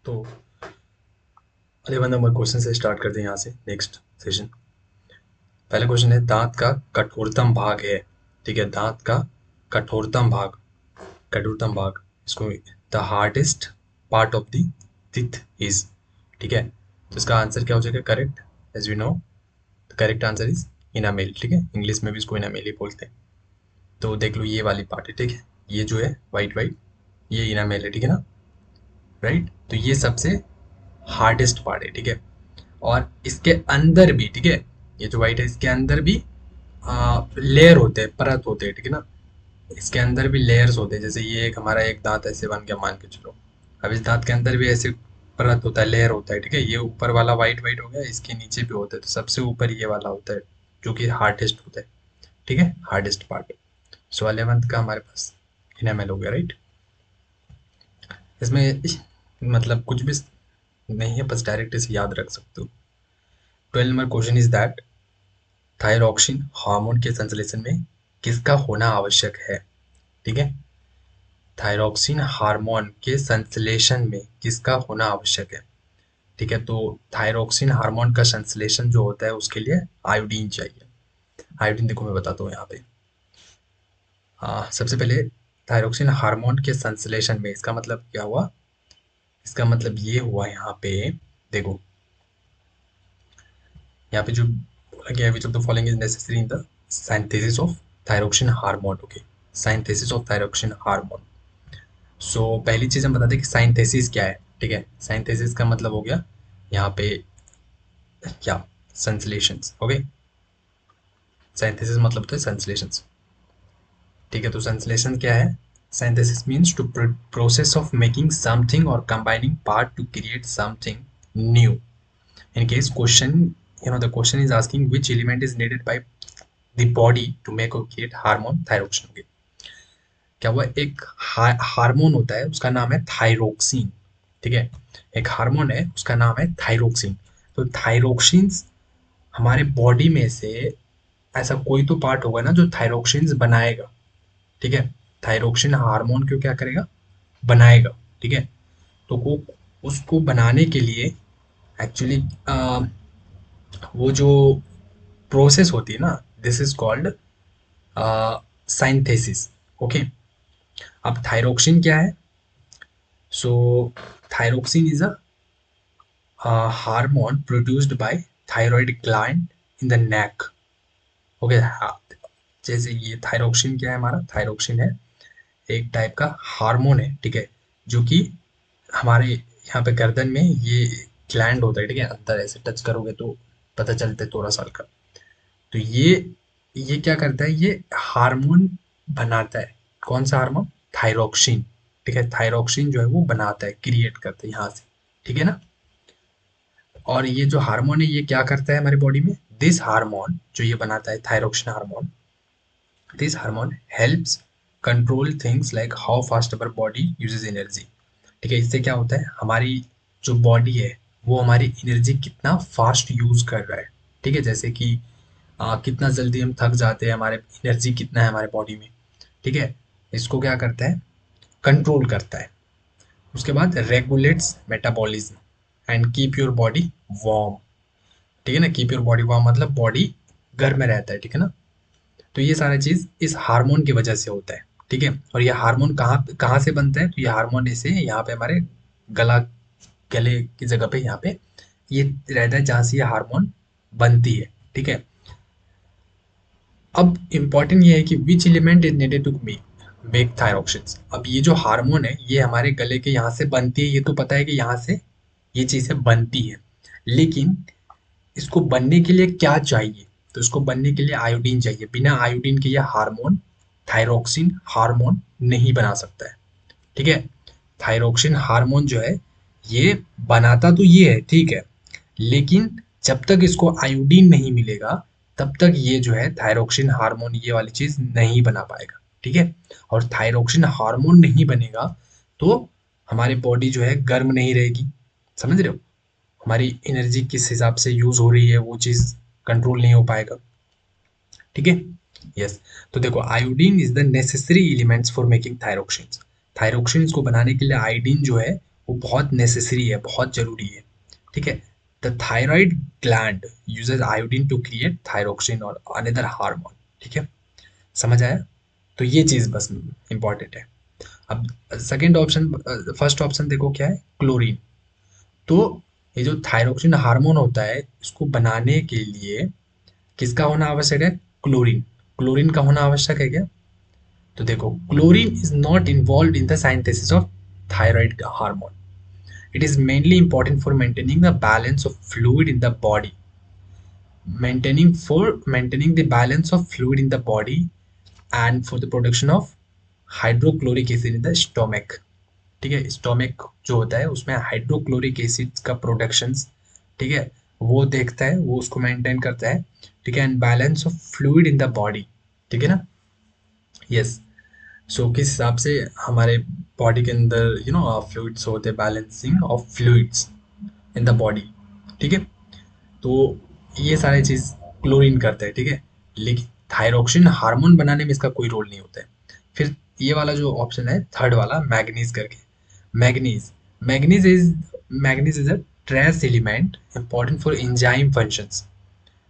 तो 11 number question से start करते हैं यहाँ से नेक्स्ट सेशन। पहला क्वेश्चन है दांत का कठोरतम भाग है। ठीक है, दांत का कठोरतम भाग, कठोरतम भाग इसको the hardest part of the teeth is. ठीक है, तो इसका आंसर क्या हो जाएगा correct? As we know the correct answer is enamel. ठीक है, इंग्लिश में भी इसको इनामेल ही बोलते हैं। तो देख लो ये वाली पार्ट है। ठीक है, ये जो है वाइट वाइट ये इनामेल है। ठीक है ना, राइट। तो ये सबसे हार्डेस्ट पार्ट है। ठीक है, और इसके अंदर भी, ठीक है, ये जो व्हाइट है इसके अंदर भी लेयर होते हैं, परत होते हैं। ठीक है ना, इसके अंदर भी लेयर्स होते हैं। जैसे ये एक हमारा एक दांत ऐसे बन गया मान के चलो, अब इस दांत के अंदर भी ऐसे परत होता है, लेयर होता है। ठीक है, ये ऊपर वाला वाइट वाइट हो गया, इसके नीचे भी होता है। तो सबसे ऊपर ये वाला होता है जो कि हार्डेस्ट होता है। ठीक है, हार्डेस्ट पार्ट। सो 11th का हमारे पास इनेमल हो गया, राइट। इसमें मतलब कुछ भी नहीं है, बस डायरेक्ट इसे याद रख सकते हो। 12 number question is that thyroxine hormone के संश्लेषण में किसका होना आवश्यक है? ठीक है, थायरॉक्सिन हार्मोन के संश्लेषण में किसका होना आवश्यक है? ठीक है, तो थायरॉक्सिन हार्मोन का संश्लेषण जो होता है उसके लिए आयोडीन चाहिए। आयोडीन देखो मैं बताता हूँ यहाँ पे। सबसे पहले थायरॉक्सिन हार्मोन के संश्लेषण में इसका मतलब क्या हुआ? इसका मतलब ये हुआ यहाँ पे, देखो यहाँ पे जो बोला गया है which of the following is necessary in the synthesis of thyroxine hormone। Okay, synthesis of thyroxine hormone। सो पहली चीज हम बता दें कि साइंथेसिस क्या है। ठीक है, साइंथेसिस का मतलब हो गया यहाँ पे क्या, संश्लेषण। ओके, साइंथेसिस मतलब होता है संश्लेषण। ठीक है, तो संश्लेषण क्या है? Synthesis means to process of making something और combining part to create something new. In case question, the question is asking which element is needed by the body to make or create hormone thyroxine। Okay, क्या हुआ, एक hormone होता है उसका नाम है thyroxine. ठीक है, एक हार्मोन है उसका नाम है थायरोक्सिन। तो थायरोक्सिन हमारे बॉडी में से ऐसा कोई तो पार्ट होगा ना जो थायरोक्सिन बनाएगा। ठीक है, थायरोक्सिन हार्मोन को क्या करेगा, बनाएगा। ठीक है, तो वो उसको बनाने के लिए एक्चुअली वो जो प्रोसेस होती है ना, this is called synthesis. Okay, अब थायरोक्सिन क्या है? So thyroxine is a hormone produced by thyroid gland in the neck. Okay, जैसे ये थायरोक्सिन क्या है, हमारा थायरोक्सिन है एक टाइप का हार्मोन है। ठीक है, जो कि हमारे यहाँ पे गर्दन में ये ग्लैंड होता है। ठीक है, अंदर ऐसे टच करोगे तो पता चलता है थोड़ा सा हल्का। तो ये क्या करता है, ये हार्मोन बनाता है। कौन सा हार्मोन? थायरोक्सिन। ठीक है, थायरोक्सिन जो है वो बनाता है, क्रिएट करता है यहाँ से। ठीक है ना, और ये जो हार्मोन है ये क्या करता है हमारी बॉडी में? दिस हार्मोन जो ये बनाता है thyroxine hormone, this hormone helps control things like how fast our body uses energy. ठीक है, इससे क्या होता है, हमारी जो बॉडी है वो हमारी एनर्जी कितना फास्ट यूज कर रहा है। ठीक है, जैसे कि कितना जल्दी हम थक जाते हैं, हमारे एनर्जी कितना है हमारे बॉडी में। ठीक है, इसको क्या करता है, कंट्रोल करता है। उसके बाद regulates metabolism and keep your body warm. ठीक है ना, कीप योर बॉडी वार्म मतलब बॉडी गर्म में रहता है। ठीक है ना, तो ये सारा चीज इस हार्मोन की वजह से होता है। ठीक है, और ये हार्मोन कहाँ कहाँ से बनता है? तो ये हार्मोन ऐसे यहाँ पे हमारे गला, गले की जगह पे यहाँ पे ये रहता है जहाँ से ये हार्मोन बनती है। ठीक है, अब इम्पॉर्टेंट ये है कि which element is needed to make thyroxines. अब ये जो हार्मोन है ये हमारे गले के यहाँ से बनती है, ये तो पता है कि यहाँ से ये चीजें बनती है। लेकिन इसको बनने के लिए क्या चाहिए? तो इसको बनने के लिए आयोडीन चाहिए। बिना आयोडीन के ये हार्मोन थायरॉक्सिन हार्मोन नहीं बना सकता है। ठीक है, थायरॉक्सिन हार्मोन जो है ये बनाता तो ये है, ठीक है, लेकिन जब तक इसको आयोडीन नहीं मिलेगा तब तक ये जो है थायरॉक्सिन हार्मोन ये वाली चीज नहीं बना पाएगा। ठीक है, और थायरॉक्सिन हार्मोन नहीं बनेगा तो हमारी बॉडी जो है गर्म नहीं रहेगी। समझ रहे हो, हमारी एनर्जी किस हिसाब से यूज हो रही है वो चीज कंट्रोल नहीं हो पाएगा। ठीक है, यस। तो देखो iodine is the necessary elements for making thyroxines. Thyroxines को बनाने के लिए आयोडीन जो है वो बहुत नेसेसरी है, बहुत जरूरी है, ठीक है। The thyroid gland uses iodine to create thyroxine और अनदर हार्मोन, ठीक है, समझ आया। तो ये चीज बस इंपॉर्टेंट है। अब सेकंड ऑप्शन, फर्स्ट ऑप्शन देखो क्या है, क्लोरीन। तो ये जो थायरोक्सिन हार्मोन होता है, इसको बनाने के लिए किसका होना आवश्यक है, क्लोरीन। क्लोरीन का होना आवश्यक है क्या? तो देखो, chlorine is not involve in the synthesis of thyroid hormone. It is mainly important for maintaining the balance of fluid in the body, maintaining the balance of fluid in the body and for the production of hydrochloric acid in the stomach, ठीक है। Stomach जो होता है उसमें hydrochloric acid का productions, ठीक है, वो देखता है, वो उसको मेंटेन करता है, ठीक है, and balance of fluid in the body, ठीक है ना। यस। सो किस हिसाब से हमारे बॉडी के अंदर फ्लूइड्स होते हैं, balancing of fluids in the body, ठीक है। तो ये सारी चीज़ क्लोरीन करता है, ठीक है। लेकिन थायरोक्सिन हार्मोन बनाने में इसका कोई रोल नहीं होता है। फिर ये वाला जो ऑप्शन है थर्ड वाला, मैग्नीज करके, manganese manganese is manganese is a trace element important for enzyme functions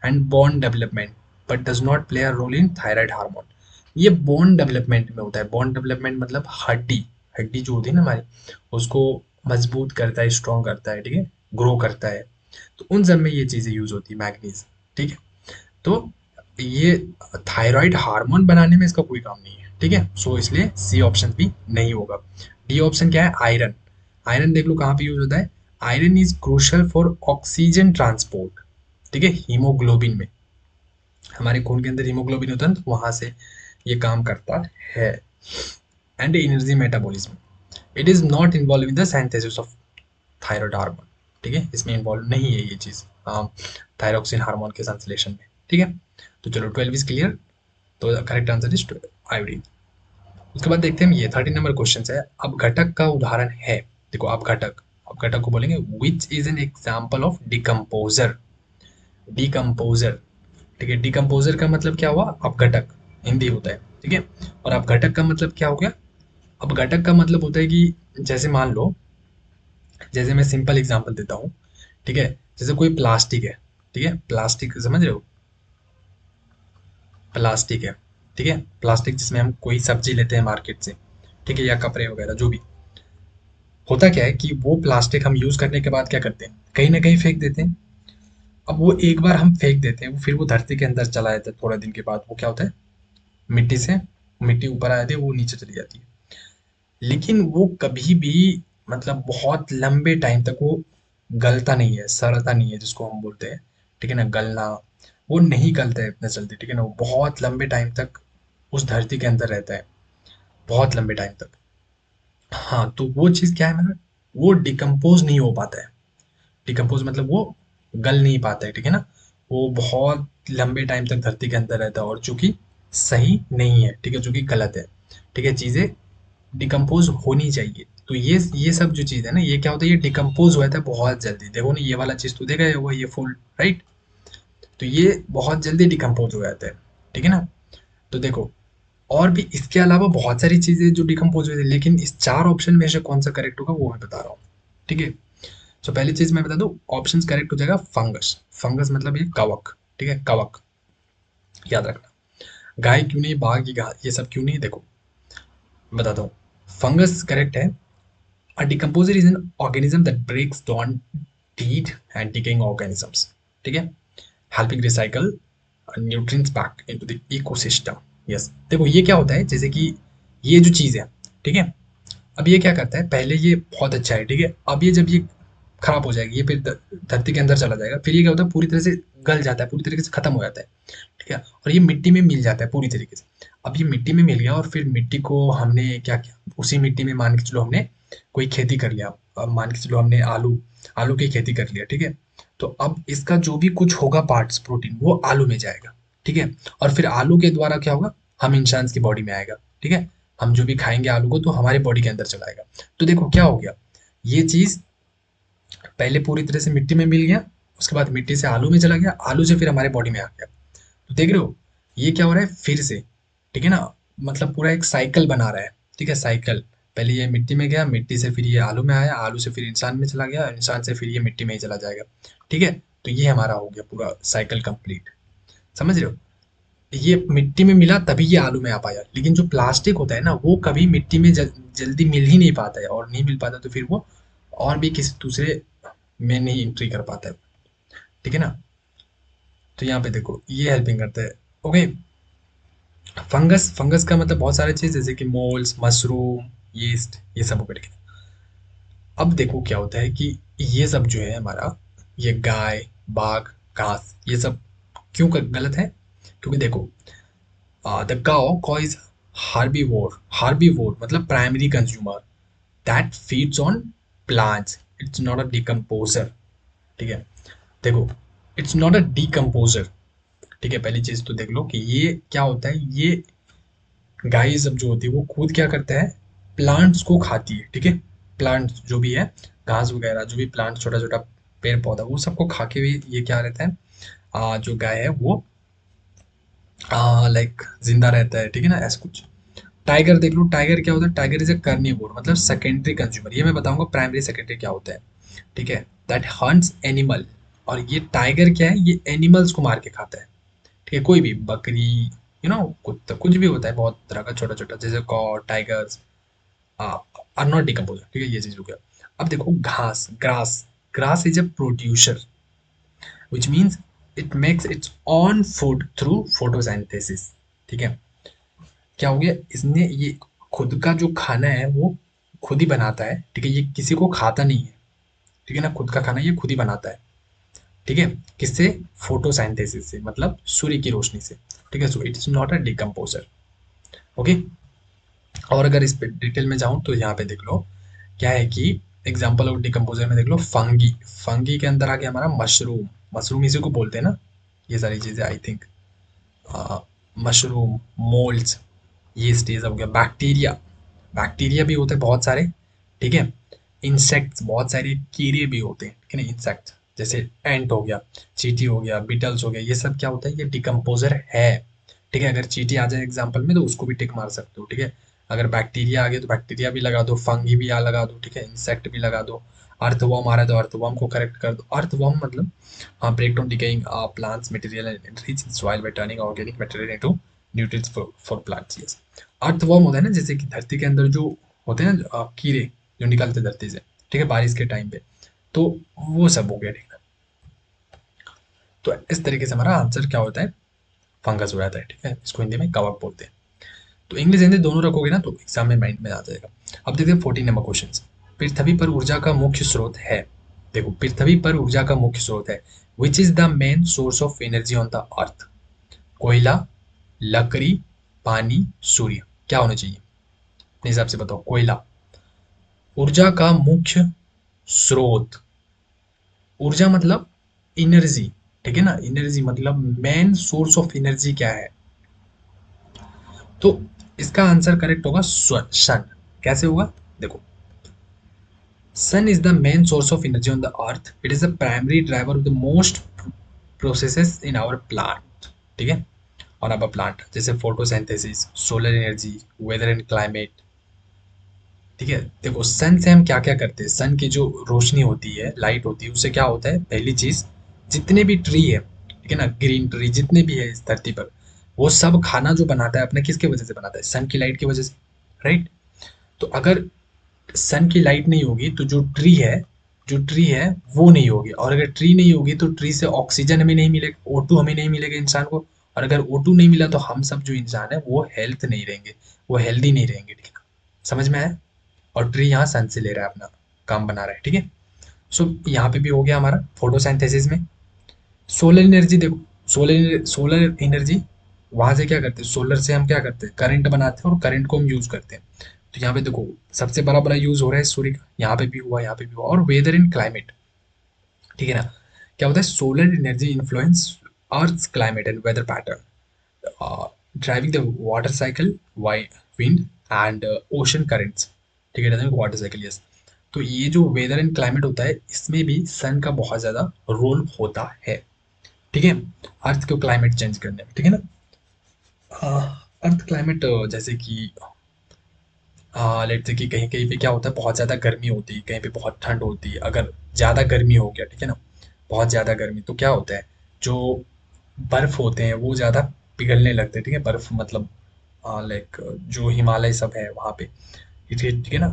and bone development but does not play a role in thyroid hormone. ये बोन डेवलपमेंट में होता है। बोन डेवलपमेंट मतलब हड्डी, हड्डी जो होती है ना हमारी, उसको मजबूत करता है, स्ट्रॉन्ग करता है, ठीक है, ग्रो करता है। तो उन सब में ये चीज़ें यूज होती है, मैग्नीज, ठीक है। तो ये थायराइड हार्मोन बनाने में इसका कोई काम नहीं है, ठीक है। सो इसलिए सी ऑप्शन भी नहीं होगा। डी ऑप्शन क्या है, आयरन। आयरन देख लो कहाँ पे यूज होता है। Iron is crucial for oxygen transport, ठीक है, हीमोग्लोबिन में, हमारे खून के अंदर हीमोग्लोबिन होता है ना, तो वहां से ये काम करता है। And energy metabolism, it is not involve in the synthesis of thyroid hormone, ठीक है, इसमें इन्वॉल्व नहीं है ये चीज थायरोक्सिन हार्मोन के संश्लेषण में, ठीक है। तो चलो 12 इज क्लियर। तो करेक्ट आंसर इज आयोडीन। उसके बाद देखते हैं हम, ये 13 नंबर क्वेश्चन है। अब घटक का उदाहरण है, देखो अब घटक, अब घटक को बोलेंगे which is an example of decomposer. Decomposer, ठीक है, डिकम्पोजर का मतलब क्या हुआ, अपघटक, हिंदी होता है, ठीक है। और अपघटक का मतलब क्या हो गया, अपघटक का मतलब होता है कि जैसे मान लो, जैसे मैं सिंपल एग्जांपल देता हूँ, ठीक है, जैसे कोई प्लास्टिक है, ठीक है, प्लास्टिक समझ रहे हो, प्लास्टिक है, ठीक है, प्लास्टिक जिसमें हम कोई सब्जी लेते हैं मार्केट से, ठीक है, या कपड़े वगैरह जो भी, होता क्या है कि वो प्लास्टिक हम यूज करने के बाद क्या करते हैं, कहीं ना कहीं फेंक देते हैं। अब वो एक बार हम फेंक देते हैं, वो फिर वो धरती के अंदर चला जाता है, थोड़ा दिन के बाद वो क्या होता है, मिट्टी से, मिट्टी ऊपर आ जाती है, वो नीचे चली जाती है। लेकिन वो कभी भी, मतलब बहुत लंबे टाइम तक वो गलता नहीं है, सड़ता नहीं है, जिसको हम बोलते हैं, ठीक है ना, गलना, वो नहीं गलता है इतना जल्दी, ठीक है ना, वो बहुत लंबे टाइम तक उस धरती के अंदर रहता है, बहुत लंबे टाइम तक। हाँ, तो वो चीज़ क्या है मेरा, वो डिकम्पोज नहीं हो पाता है। डिकम्पोज मतलब वो गल नहीं पाता है, ठीक है ना, वो बहुत लंबे टाइम तक धरती के अंदर रहता है, और चूंकि सही नहीं है, ठीक है, जो कि गलत है, ठीक है, चीज़ें डिकम्पोज होनी चाहिए। तो ये सब जो चीज़ है ना, ये क्या होता है, ये डिकम्पोज हो जाता है बहुत जल्दी। देखो ना, ये वाला चीज़ तो देखा है, वो ये फूल, राइट, तो ये बहुत जल्दी डिकम्पोज हो जाता है, ठीक है ना। तो देखो, और भी इसके अलावा बहुत सारी चीज़ें जो डिकम्पोज होती है, लेकिन इस चार ऑप्शन में से कौन सा करेक्ट होगा वो मैं बता रहा हूँ, ठीक है। तो पहली चीज मैं बता दूं, ऑप्शन करेक्ट हो जाएगा फंगस। फंगस मतलब ये कवक, ठीक है, कवक, याद रखना। गाय क्यों नहीं, बाघ की घास, ये सब क्यों नहीं, देखो बताता हूँ। फंगस करेक्ट है। A decomposer is an organism that breaks down dead and decaying organisms, ठीक है, helping recycle nutrients back into the ecosystem. Yes, देखो ये क्या होता है, जैसे कि ये जो चीज़ है, ठीक है, अब ये क्या करता है, पहले ये बहुत अच्छा है, ठीक है, अब ये जब ये खराब हो जाएगी, ये फिर धरती के अंदर चला जाएगा, फिर ये क्या होता है, पूरी तरह से गल जाता है, पूरी तरीके से खत्म हो जाता है, ठीक है, और ये मिट्टी में मिल जाता है पूरी तरीके से। अब ये मिट्टी में मिल गया, और फिर मिट्टी को हमने क्या किया, उसी मिट्टी में मान के चलो हमने कोई खेती कर लिया। अब मान के चलो हमने आलू, आलू की खेती कर लिया, ठीक है। तो अब इसका जो भी कुछ होगा पार्ट्स, प्रोटीन, वो आलू में जाएगा, ठीक है, और फिर आलू के द्वारा क्या होगा, हम इंसान की बॉडी में आएगा, ठीक है, हम जो भी खाएंगे आलू को, तो हमारे बॉडी के अंदर चला आएगा। तो देखो क्या हो गया, ये चीज पहले पूरी तरह से मिट्टी में मिल गया, उसके बाद मिट्टी से आलू में चला गया, आलू से फिर हमारे बॉडी में आ गया। तो देख रहे हो, ये क्या हो रहा है फिर से, ठीक है ना, मतलब पूरा एक साइकिल बना रहा है, ठीक है, साइकिल, पहले ये मिट्टी में गया, मिट्टी से फिर ये आलू में आया, आलू से फिर इंसान में चला गया, इंसान से फिर ये मिट्टी में ही चला जाएगा। ठीक है, तो ये हमारा हो गया पूरा साइकिल कंप्लीट। समझ रहे हो? ये मिट्टी में मिला तभी ये आलू में आ पाया, लेकिन जो प्लास्टिक होता है ना वो कभी मिट्टी में जल्दी मिल ही नहीं पाता है, और नहीं मिल पाता तो फिर वो और भी किसी दूसरे में नहीं एंट्री कर पाता है। ठीक है ना? तो यहाँ पे देखो ये हेल्पिंग करता है। ओके, फंगस, फंगस का मतलब बहुत सारे चीज जैसे कि मोल्स, मशरूम, यीस्ट, ये सब हो गए। अब देखो क्या होता है कि ये सब जो है हमारा, ये गाय, बाघ, घास, ये सब क्यों गलत है? क्योंकि देखो, the cow is herbivore. Herbivore मतलब primary consumer that feeds on plants. It's not a decomposer. ठीक है, देखो, इट्स नॉट अ decomposer. ठीक है, पहली चीज तो देख लो कि ये क्या होता है। ये गाय सब जो होती है वो खुद क्या करता है, प्लांट्स को खाती है। ठीक है, प्लांट्स जो भी है, घास वगैरह जो भी प्लांट, छोटा छोटा पेड़ पौधा, वो सबको खा के भी ये क्या रहता है, जो गाय है वो लाइक जिंदा रहता है। ठीक है ना, ऐसा कुछ। टाइगर देख लो, टाइगर क्या होता है, टाइगर इज ए कार्निवोर मतलब सेकेंडरी कंज्यूमर। ये मैं बताऊंगा प्राइमरी सेकेंडरी क्या होता है। ठीक है, दैट हंट्स एनिमल। और ये टाइगर क्या है, ये एनिमल्स को मार के खाता है। ठीक है, कोई भी बकरी, कुत्ता, कुछ भी होता है बहुत तरह का छोटा छोटा, जैसे कॉ, टाइगर्स आर नॉट डिकम्पोजर। ठीक है, ये चीज हो गया। अब देखो घास, grass, grass is a producer which means it makes it's on food through photosynthesis. ठीक है, क्या हो गया, इसने ये खुद का जो खाना है वो खुद ही बनाता है। ठीक है, ये किसी को खाता नहीं है। ठीक है ना, खुद का खाना ये खुद ही बनाता है। ठीक है, किससे? फोटोसाइंथेसिस से, मतलब सूर्य की रोशनी से। ठीक है, so it is not a decomposer. Okay, और अगर इस पे डिटेल में जाऊं तो यहाँ पे देख लो क्या है कि एग्जाम्पल ऑफ डिकम्पोजर में देख लो, फंगी। फंगी के अंदर आ गया हमारा मशरूम। मशरूम इसी को बोलते हैं ना, ये सारी चीजें I think. Mushroom, moulds, yeast, ये सब हो गया। बैक्टीरिया, बैक्टीरिया भी होते हैं बहुत सारे। ठीक है, इंसेक्ट्स, बहुत सारे कीड़े भी होते हैं। ठीक है ना, इंसेक्ट जैसे एंट हो गया, चींटी हो गया, बीटल्स हो गया, ये सब क्या होता है, ये डिकम्पोजर है। ठीक है, अगर चींटी आ जाए एग्जाम्पल में तो उसको भी टिक मार सकते हो। ठीक है, अगर बैक्टीरिया आ गया तो बैक्टीरिया भी लगा दो, फंगी भी आ लगा दो। ठीक है, इंसेक्ट भी लगा दो। अर्थवर्म आ रहा है तो अर्थवर्म को करेक्ट कर दो। अर्थवर्म मतलब break down decaying plants material and enrich soil by turning organic material into nutrients for plants. Yes, earthworm होता है ना, जैसे कि धरती के अंदर जो होते हैं ना कीड़े जो निकलते हैं धरती से। ठीक है, बारिश के टाइम पे, तो वो सब हो गया। ठीक है, तो इस तरीके से हमारा आंसर क्या होता है, फंगस हो जाता है। ठीक है, इसको हिंदी में कवक बोलते हैं। तो इंग्लिश हिंदी दोनों रखोगे ना तो एग्जाम में माइंड में आ जाएगा। अब देखते हैं 14 नंबर क्वेश्चन। पृथ्वी पर ऊर्जा का मुख्य स्रोत है। देखो, पृथ्वी पर ऊर्जा का मुख्य स्रोत है, which is the main source of energy on the earth. कोयला, लकड़ी, पानी, सूर्य, क्या होना चाहिए अपने हिसाब से बताओ? कोयला, ऊर्जा का मुख्य स्रोत। ऊर्जा मतलब एनर्जी। ठीक है ना, एनर्जी मतलब मेन सोर्स ऑफ एनर्जी क्या है, तो इसका आंसर करेक्ट होगा सन। कैसे होगा? देखो, sun is the main source of energy on the earth. It is the primary driver of the most processes in our plant. ठीक है, और अब प्लांट जैसे photosynthesis, solar energy, weather and climate. ठीक है, देखो सन से हम क्या क्या करते हैं, सन की जो रोशनी होती है, लाइट होती है, उससे क्या होता है, पहली चीज, जितने भी ट्री है, ठीक है ना, ग्रीन ट्री जितने भी है इस धरती पर, वो सब खाना जो बनाता है अपना किसके वजह से बनाता है, सन की लाइट की वजह से। राइट, तो अगर सन की लाइट नहीं होगी तो जो ट्री है वो नहीं होगी, और अगर ट्री नहीं होगी तो ट्री से ऑक्सीजन हमें नहीं मिलेगा, O2 हमें नहीं मिलेगा इंसान को, और अगर O2 नहीं मिला तो हम सब जो इंसान है वो हेल्थ नहीं रहेंगे, वो हेल्दी नहीं रहेंगे। ठीक है, समझ में आया? और ट्री यहाँ सन से ले रहा है, अपना काम बना रहा है। ठीक है, सो यहाँ पे भी हो गया हमारा फोटोसिंथेसिस में। सोलर एनर्जी देखो, सोलर एनर्जी, वहां से क्या करते हैं, सोलर से हम क्या करते हैं, करंट बनाते हैं और करंट को हम यूज करते हैं। तो यहाँ पे देखो सबसे बड़ा बड़ा यूज हो रहा है सूर्य का, यहाँ पे भी हुआ, यहाँ पे भी हुआ। और वेदर एंड क्लाइमेट, ठीक है ना, क्या होता है, solar energy influence earth climate and weather pattern, driving the water cycle, wind and ocean currents. ठीक है, वाटर साइकिल, यस। तो ये जो वेदर एंड क्लाइमेट होता है इसमें भी सन का बहुत ज्यादा रोल होता है। ठीक है, अर्थ को क्लाइमेट चेंज करने में। ठीक है ना, अर्थ क्लाइमेट जैसे कि लेट्स से कि कहीं कहीं पे क्या होता है, बहुत ज़्यादा गर्मी होती है, कहीं पे बहुत ठंड होती है। अगर ज़्यादा गर्मी हो गया, ठीक है ना, बहुत ज़्यादा गर्मी तो क्या होता है, जो बर्फ़ होते हैं वो ज़्यादा पिघलने लगते हैं, ठीक है। बर्फ़ मतलब लाइक जो हिमालय सब है वहाँ पे, ठीक है ना।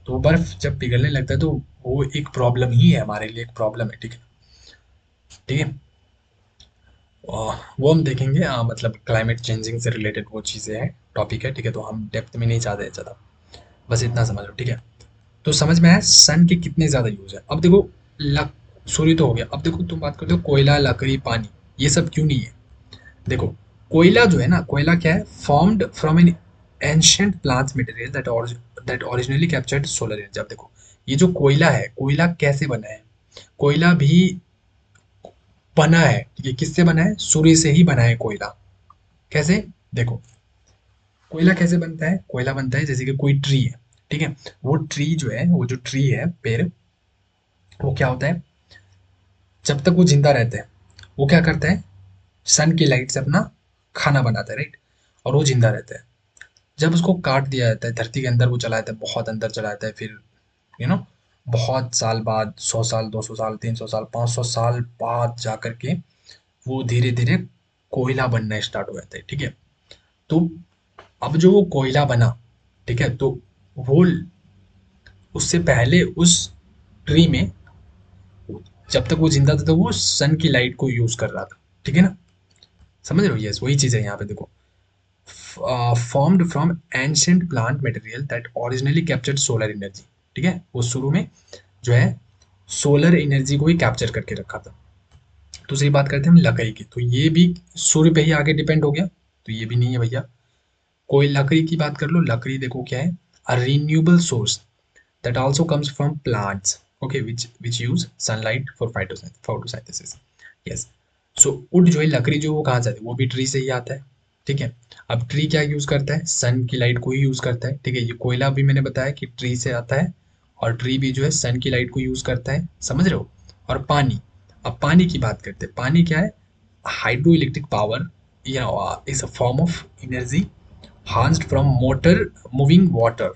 तो वो बर्फ़ जब पिघलने लगता है तो वो एक प्रॉब्लम ही है, हमारे लिए एक प्रॉब्लम है, ठीक है। ठीक है। वो हम देखेंगे, मतलब क्लाइमेट चेंजिंग से रिलेटेड वो चीज़ें हैं, टॉपिक है, ठीक है। तो हम डेप्थ में नहीं जाते हैं ज़्यादा, बस इतना समझ लो, ठीक है। तो समझ में आया सन के कितने ज़्यादा यूज़ है। अब देखो, लक सूर्य तो हो गया। अब देखो तुम बात करते हो कोयला, लकड़ी, पानी, ये सब क्यों नहीं है। देखो, कोयला जो है ना, कोयला क्या है, formed from an ancient plants material that originally captured solar energy. अब देखो, ये जो कोयला है, कोयला कैसे बना है, कोयला भी बना है, ये किससे बना है, सूर्य से ही बना है कोयला। कैसे, देखो, कोयला कैसे बनता है, कोयला बनता है जैसे कि कोई ट्री है, ठीक है। वो ट्री जो है, वो जो ट्री है, पेड़, वो क्या होता है, जब तक वो जिंदा रहता है, वो क्या करता है, सन की लाइट से अपना खाना बनाता है, राइट, और वो जिंदा रहता है। जब उसको काट दिया जाता है, धरती के अंदर वो चला जाता है, बहुत अंदर चला जाता है, फिर बहुत साल बाद, 100 साल, 200 साल, 300 साल, 500 साल बाद जा करके वो धीरे धीरे कोयला बनना स्टार्ट हो जाता है, ठीक है। तो अब जो वो कोयला बना, ठीक है, तो वो उससे पहले उस ट्री में, जब तक वो जिंदा था तो वो सन की लाइट को यूज कर रहा था, ठीक है ना। समझ रहे हो, यस, वही चीज है यहाँ पे, देखो, formed from ancient plant material that originally captured solar energy, ठीक है। वो शुरू में जो है सोलर एनर्जी को ही कैप्चर करके रखा था। दूसरी बात करते हैं हम लकड़ी की, तो ये भी सूर्य पे ही आगे डिपेंड हो गया, तो ये भी नहीं है भैया। कोई लकड़ी की बात कर लो, लकड़ी देखो क्या है, अ renewable source that also comes from plants, okay, which use sunlight for photosynthesis, yes। so wood जो है, लकड़ी जो, वो कहाँ से आती है, वो भी ट्री से ही आता है, ठीक है। अब ट्री क्या यूज करता है, सन की लाइट को ही यूज करता है, ठीक है। ये कोयला भी मैंने बताया कि ट्री से आता है, और ट्री भी जो है सन की लाइट को यूज करता है, समझ रहे हो। और पानी, अब पानी की बात करते हैं, पानी क्या है, hydro electric power, is a form of energy harnessed from motor moving water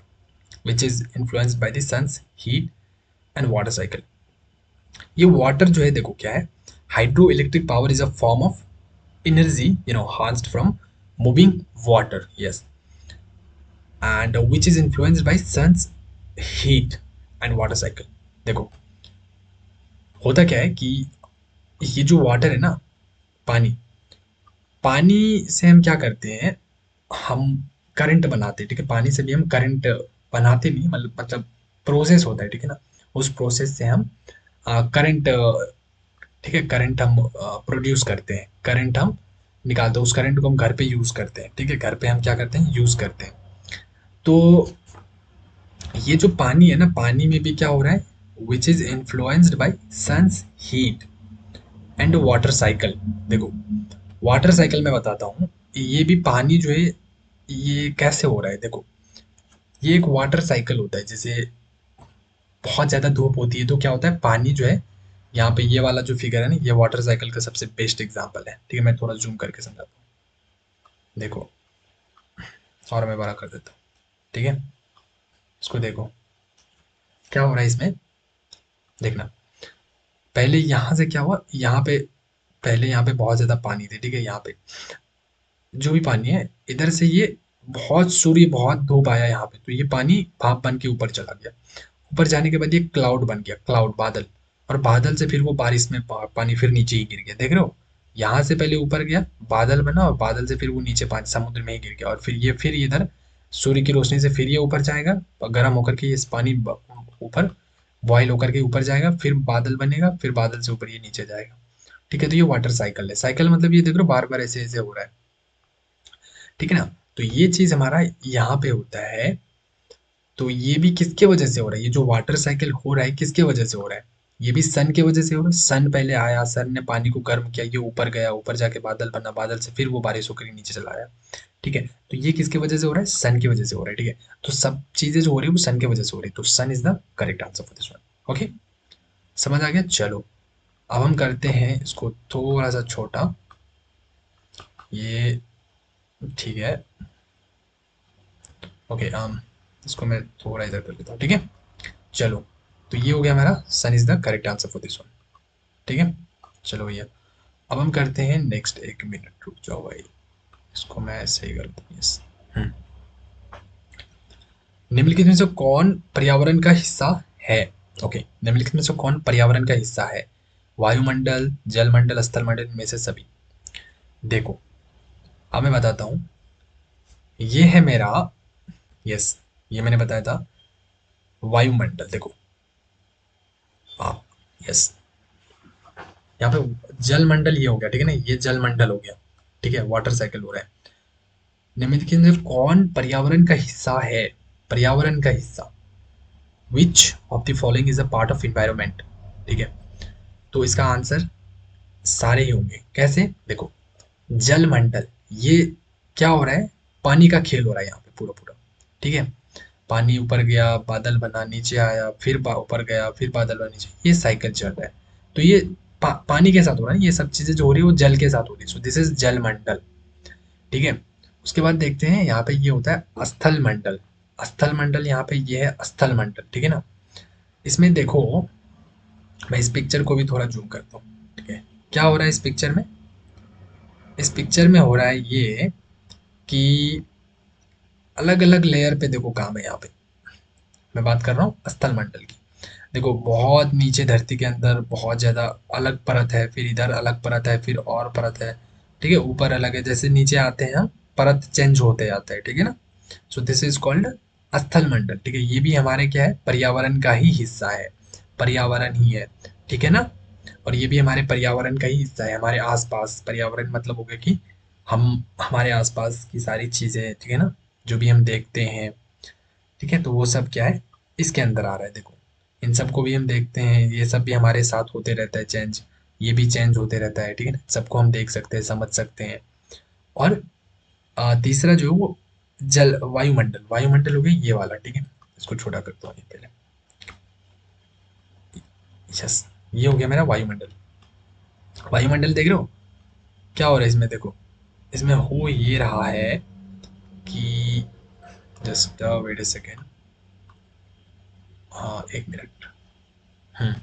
which is influenced by the sun's heat and water cycle। ये वाटर जो है, देखो क्या है, hydro electric power is a form of energy, harnessed from moving water, yes, and which is influenced by sun's heat and water cycle। देखो, होता क्या है कि ये जो वाटर है ना, पानी, पानी से हम क्या करते हैं, हम करंट बनाते हैं, ठीक है। पानी से भी हम करंट बनाते नहीं, मतलब प्रोसेस होता है, ठीक है ना। उस प्रोसेस से हम करंट, ठीक है, करंट हम प्रोड्यूस करते हैं, करंट हम निकालते हैं, उस करंट को हम घर पे यूज करते हैं, ठीक है। घर पे हम क्या करते हैं, यूज करते हैं। तो ये जो पानी है ना, पानी में भी क्या हो रहा है, which is influenced by sun's heat and water cycle. देखो, वाटर साइकिल मैं बताता हूँ, ये भी पानी जो है, ये कैसे हो रहा है, देखो, ये एक वाटर साइकिल होता है। जैसे बहुत ज़्यादा धूप होती है तो क्या होता है, पानी जो है, यहाँ पे ये वाला जो फिगर है ना, ये वाटर साइकिल का सबसे बेस्ट एग्जांपल है, ठीक है। मैं थोड़ा जूम करके समझाता हूँ, देखो, और मैं बड़ा कर देता हूँ, ठीक है। इसको देखो, क्या हो रहा है इसमें, देखना, पहले यहाँ से क्या हुआ, यहाँ पे, पहले यहाँ पे बहुत ज़्यादा पानी थी, ठीक है। यहाँ पे जो भी पानी है, इधर से ये बहुत सूर्य, बहुत धूप आया यहाँ पे, तो ये पानी भाप बन के ऊपर चला गया। ऊपर जाने के बाद ये क्लाउड बन गया, क्लाउड, बादल, और बादल से फिर वो बारिश में पानी फिर नीचे ही गिर गया, देख रहे हो। यहाँ से पहले ऊपर गया, बादल बना, और बादल से फिर वो नीचे पानी समुद्र में ही गिर गया, और फिर इधर सूर्य की रोशनी से फिर ये ऊपर जाएगा, गर्म होकर के ये पानी ऊपर बॉयल होकर के ऊपर जाएगा, फिर बादल बनेगा, फिर बादल से ऊपर ये नीचे जाएगा, ठीक है। तो ये वाटर साइकिल है, साइकिल मतलब ये देख रहे हो, बार बार ऐसे ऐसे हो रहा है, ठीक है ना। तो ये चीज हमारा यहाँ पे होता है। तो ये भी किसके वजह से हो रहा है, ये जो वाटर साइकिल हो रहा है किसके वजह से हो रहा है, ये भी सन के वजह से हो रहा है। सन पहले आया, सन ने पानी को गर्म किया, ये ऊपर गया, ऊपर जाके बादल बना, बादल से फिर वो बारिश होकर नीचे चला आया, ठीक है। तो ये किसकी वजह से हो रहा है, सन की वजह से हो रहा है, ठीक है। तो सब चीजें जो हो रही है वो सन की वजह से हो रही है, तो sun is the correct answer for this one, okay. समझ आ गया, चलो। अब हम करते हैं इसको थोड़ा सा छोटा, ये, ठीक है, ओके। इसको मैं थोड़ा इधर कर लेता हूँ, ठीक है। चलो, तो ये हो गया हमारा sun is the correct answer for this one, ठीक है। चलो भैया, अब हम करते हैं नेक्स्ट। एक मिनट रुक जाओ भाई, इसको मैं सही कर दूँ। यस। निम्नलिखित में से कौन पर्यावरण का हिस्सा है? ओके, निम्नलिखित में से कौन पर्यावरण का हिस्सा है? वायुमंडल, जलमंडल, स्थलमंडल, इनमें से सभी। देखो, अब मैं बताता हूँ। ये है मेरा, यस, ये मैंने बताया था वायुमंडल। देखो, हाँ, यस, यहाँ पे जलमंडल ये हो गया, ठीक है ना, ये जलमंडल हो गया, ठीक है, वाटर साइकिल हो रहा है। निम्नलिखित में से कौन पर्यावरण का हिस्सा है? पर्यावरण का हिस्सा, which of the following is a part of environment, ठीक है। तो इसका आंसर सारे ही होंगे। कैसे? देखो, जलमंडल, ये क्या हो रहा है? पानी का खेल हो रहा है यहाँ पे पूरा पूरा, ठीक है। पानी ऊपर गया, बादल बना, नीचे आया, फिर ऊपर गया, फिर बादल बना, नीचे, ये साइकिल चल रहा है। तो ये पानी के साथ हो रहा है, ये सब चीजें जो हो रही है वो जल के साथ हो रही है। सो दिस इज जलमंडल, ठीक है। उसके बाद देखते हैं यहाँ पे ये होता है स्थल मंडल। स्थल मंडल, यहाँ पे ये है स्थल मंडल, ठीक है ना। इसमें देखो, मैं इस पिक्चर को भी थोड़ा जूम करता हूँ, ठीक है। क्या हो रहा है इस पिक्चर में? इस पिक्चर में हो रहा है ये कि अलग अलग लेयर पे देखो काम है यहाँ पे। मैं बात कर रहा हूँ स्थल मंडल की। देखो, बहुत नीचे धरती के अंदर बहुत ज्यादा अलग परत है, फिर इधर अलग परत है, फिर और परत है, ठीक है, ऊपर अलग है। जैसे नीचे आते हैं हम, परत चेंज होते जाता है, ठीक है ना। सो दिस इज कॉल्ड स्थल मंडल, ठीक है। ये भी हमारे क्या है? पर्यावरण का ही हिस्सा है, पर्यावरण ही है, ठीक है ना। और ये भी हमारे पर्यावरण का ही हिस्सा है, हमारे आसपास। पर्यावरण मतलब हो गया कि हम, हमारे आसपास की सारी चीजें, ठीक है ना, जो भी हम देखते हैं, ठीक है, तो वो सब क्या है? इसके अंदर आ रहा है। देखो, इन सबको भी हम देखते हैं, ये सब भी हमारे साथ होते रहता है चेंज, ये भी चेंज होते रहता है, ठीक है ना। सबको हम देख सकते हैं, समझ सकते हैं। और तीसरा जो है वो जल वायुमंडल, वायुमंडल हो गया ये वाला, ठीक है। इसको छोटा करता हूँ ये पहले। यस, ये हो गया मेरा वायुमंडल। वायुमंडल देख रहे हो क्या हो रहा है इसमें? देखो, इसमें हो ये रहा है कि, जस्ट वेट अ सेकेंड, हाँ, एक मिनट। हम्म,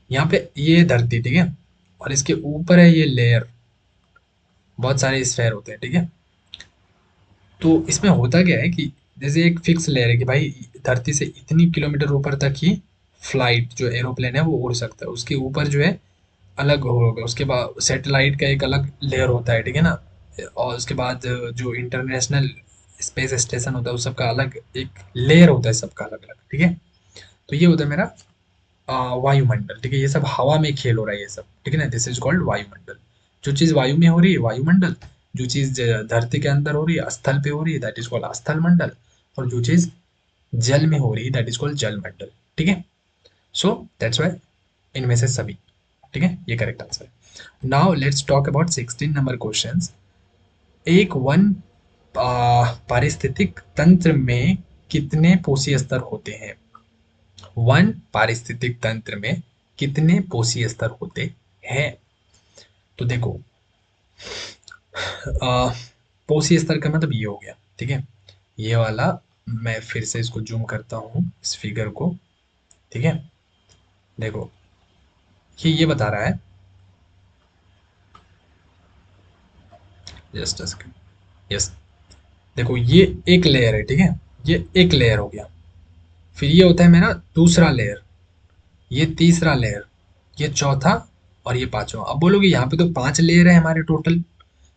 यहाँ पे ये धरती, ठीक है, और इसके ऊपर है ये लेयर, बहुत सारे स्फेयर होते हैं, ठीक है। तो इसमें होता क्या है कि जैसे एक फिक्स लेयर है कि भाई धरती से इतनी किलोमीटर ऊपर तक ही फ्लाइट जो एरोप्लेन है वो उड़ सकता है। उसके ऊपर जो है अलग होगा, उसके बाद सैटेलाइट का एक अलग लेयर होता है, ठीक है ना। और उसके बाद जो इंटरनेशनल स्पेस स्टेशन होता है उस सबका अलग एक लेयर होता है, सबका अलग अलग, ठीक है। तो ये होता है मेरा वायुमंडल, ठीक है। ये सब हवा में खेल हो रहा है ये सब, ठीक है ना, दिस इज कॉल्ड वायुमंडल। जो चीज वायु में हो रही है वायुमंडल, जो चीज धरती के अंदर हो रही है, स्थल पे हो रही है, दैट इज कॉल्ड स्थल मंडल। और जो चीज जल में हो रही है दैट इज कॉल्ड जल मंडल, ठीक है। सो दैट्स वाई इनमें से सभी, ठीक है, ये करेक्ट आंसर है। Now let's talk about 16 number question. एक वन पारिस्थितिक तंत्र में कितने पोषी स्तर होते हैं? वन पारिस्थितिक तंत्र में कितने पोषी स्तर होते हैं? तो देखो, पोषी स्तर का मतलब ये हो गया, ठीक है, ये वाला। मैं फिर से इसको जूम करता हूँ इस फिगर को, ठीक है। देखो, ये बता रहा है, जस्ट यस, देखो ये एक लेयर है, ठीक है, ये एक लेयर हो गया। फिर ये होता है मेरा दूसरा लेयर, ये तीसरा लेयर, ये चौथा, और ये पांचवा। अब बोलोगे यहाँ पे तो 5 लेयर है हमारे टोटल,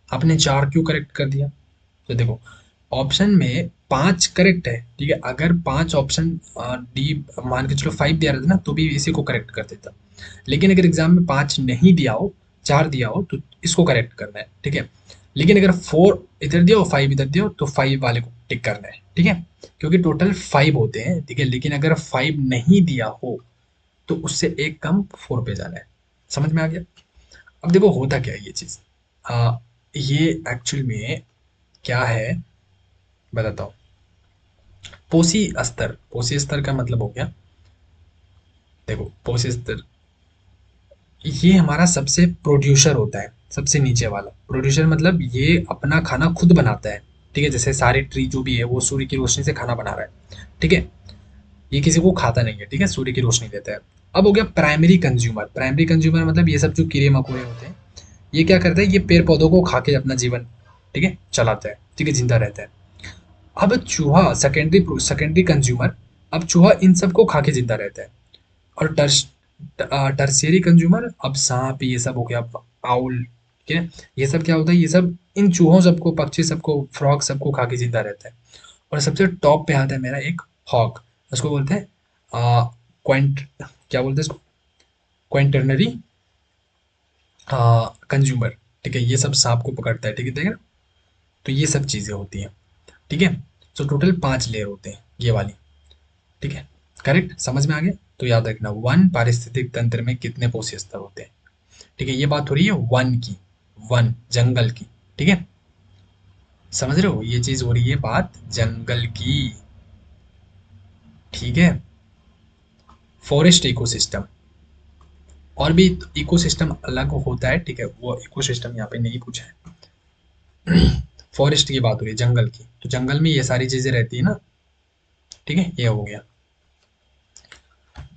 आपने 4 क्यों करेक्ट कर दिया? तो देखो, ऑप्शन में 5 करेक्ट है, ठीक है। अगर 5 ऑप्शन डी मान के चलो 5 दिया रहता ना तो भी इसी को करेक्ट कर देता। लेकिन अगर एग्जाम में 5 नहीं दिया हो, 4 दिया हो, तो इसको करेक्ट करना है, ठीक है। लेकिन अगर 4 इधर दिया हो, 5 इधर दिया हो, तो 5 वाले को टिक करना है, ठीक है। क्योंकि टोटल 5 होते हैं, ठीक है। लेकिन अगर 5 नहीं दिया हो तो उससे एक कम 4 पे जाना है। समझ में आ गया? अब देखो होता क्या है ये चीज, ये एक्चुअल में क्या है बताता हूँ। पोषी स्तर, पोषी स्तर का मतलब हो गया, देखो पोषी स्तर ये हमारा सबसे प्रोड्यूसर होता है, सबसे नीचे वाला। प्रोड्यूसर मतलब ये अपना खाना खुद बनाता है, ठीक है, जैसे सारे ट्री जो भी है वो सूर्य की रोशनी से खाना बना रहा है, ठीक है, ये किसी को खाता नहीं है, ठीक है, सूर्य की रोशनी देता है। अब हो गया प्राइमरी कंज्यूमर। प्राइमरी कंज्यूमर मतलब ये सब जो कीड़े मकोड़े होते हैं, ये क्या करते हैं, ये पेड़ पौधों को खा के अपना जीवन, ठीक है, चलाता है, ठीक है, जिंदा रहता है। अब चूहा सेकेंडरी सेकेंडरी कंज्यूमर, अब चूहा इन सबको खा के जिंदा रहता है। और टर्शियरी कंज्यूमर, अब सांप ये सब हो गया, आउल, ठीक है, ये सब क्या होता है, ये सब इन चूहों सबको, पक्षी सबको, फ्रॉग सबको खा के जिंदा रहता है। और सबसे टॉप पे आता है मेरा एक हॉक, उसको बोलते हैं क्वांट क्या बोलते हैं इसको, क्वांटरनरी कंज्यूमर, ठीक है, ये सब सांप को पकड़ता है, ठीक है, देख रहे हो? तो ये सब चीजें होती हैं, ठीक है। तो टोटल 5 लेयर होते हैं ये वाली, ठीक है, करेक्ट, समझ में आ गया? तो याद रखना, वन पारिस्थितिक तंत्र में कितने पोषक स्तर होते हैं, ठीक है, ये बात हो रही है वन की, वन जंगल की, ठीक है, समझ रहे हो, ये चीज हो रही है बात जंगल की, ठीक है। फॉरेस्ट इकोसिस्टम, और भी इकोसिस्टम अलग होता है, ठीक है, वो इकोसिस्टम यहाँ पे नहीं पूछा है। फॉरेस्ट की बात हो रही है, जंगल की, तो जंगल में ये सारी चीजें रहती है ना, ठीक है, ये हो गया।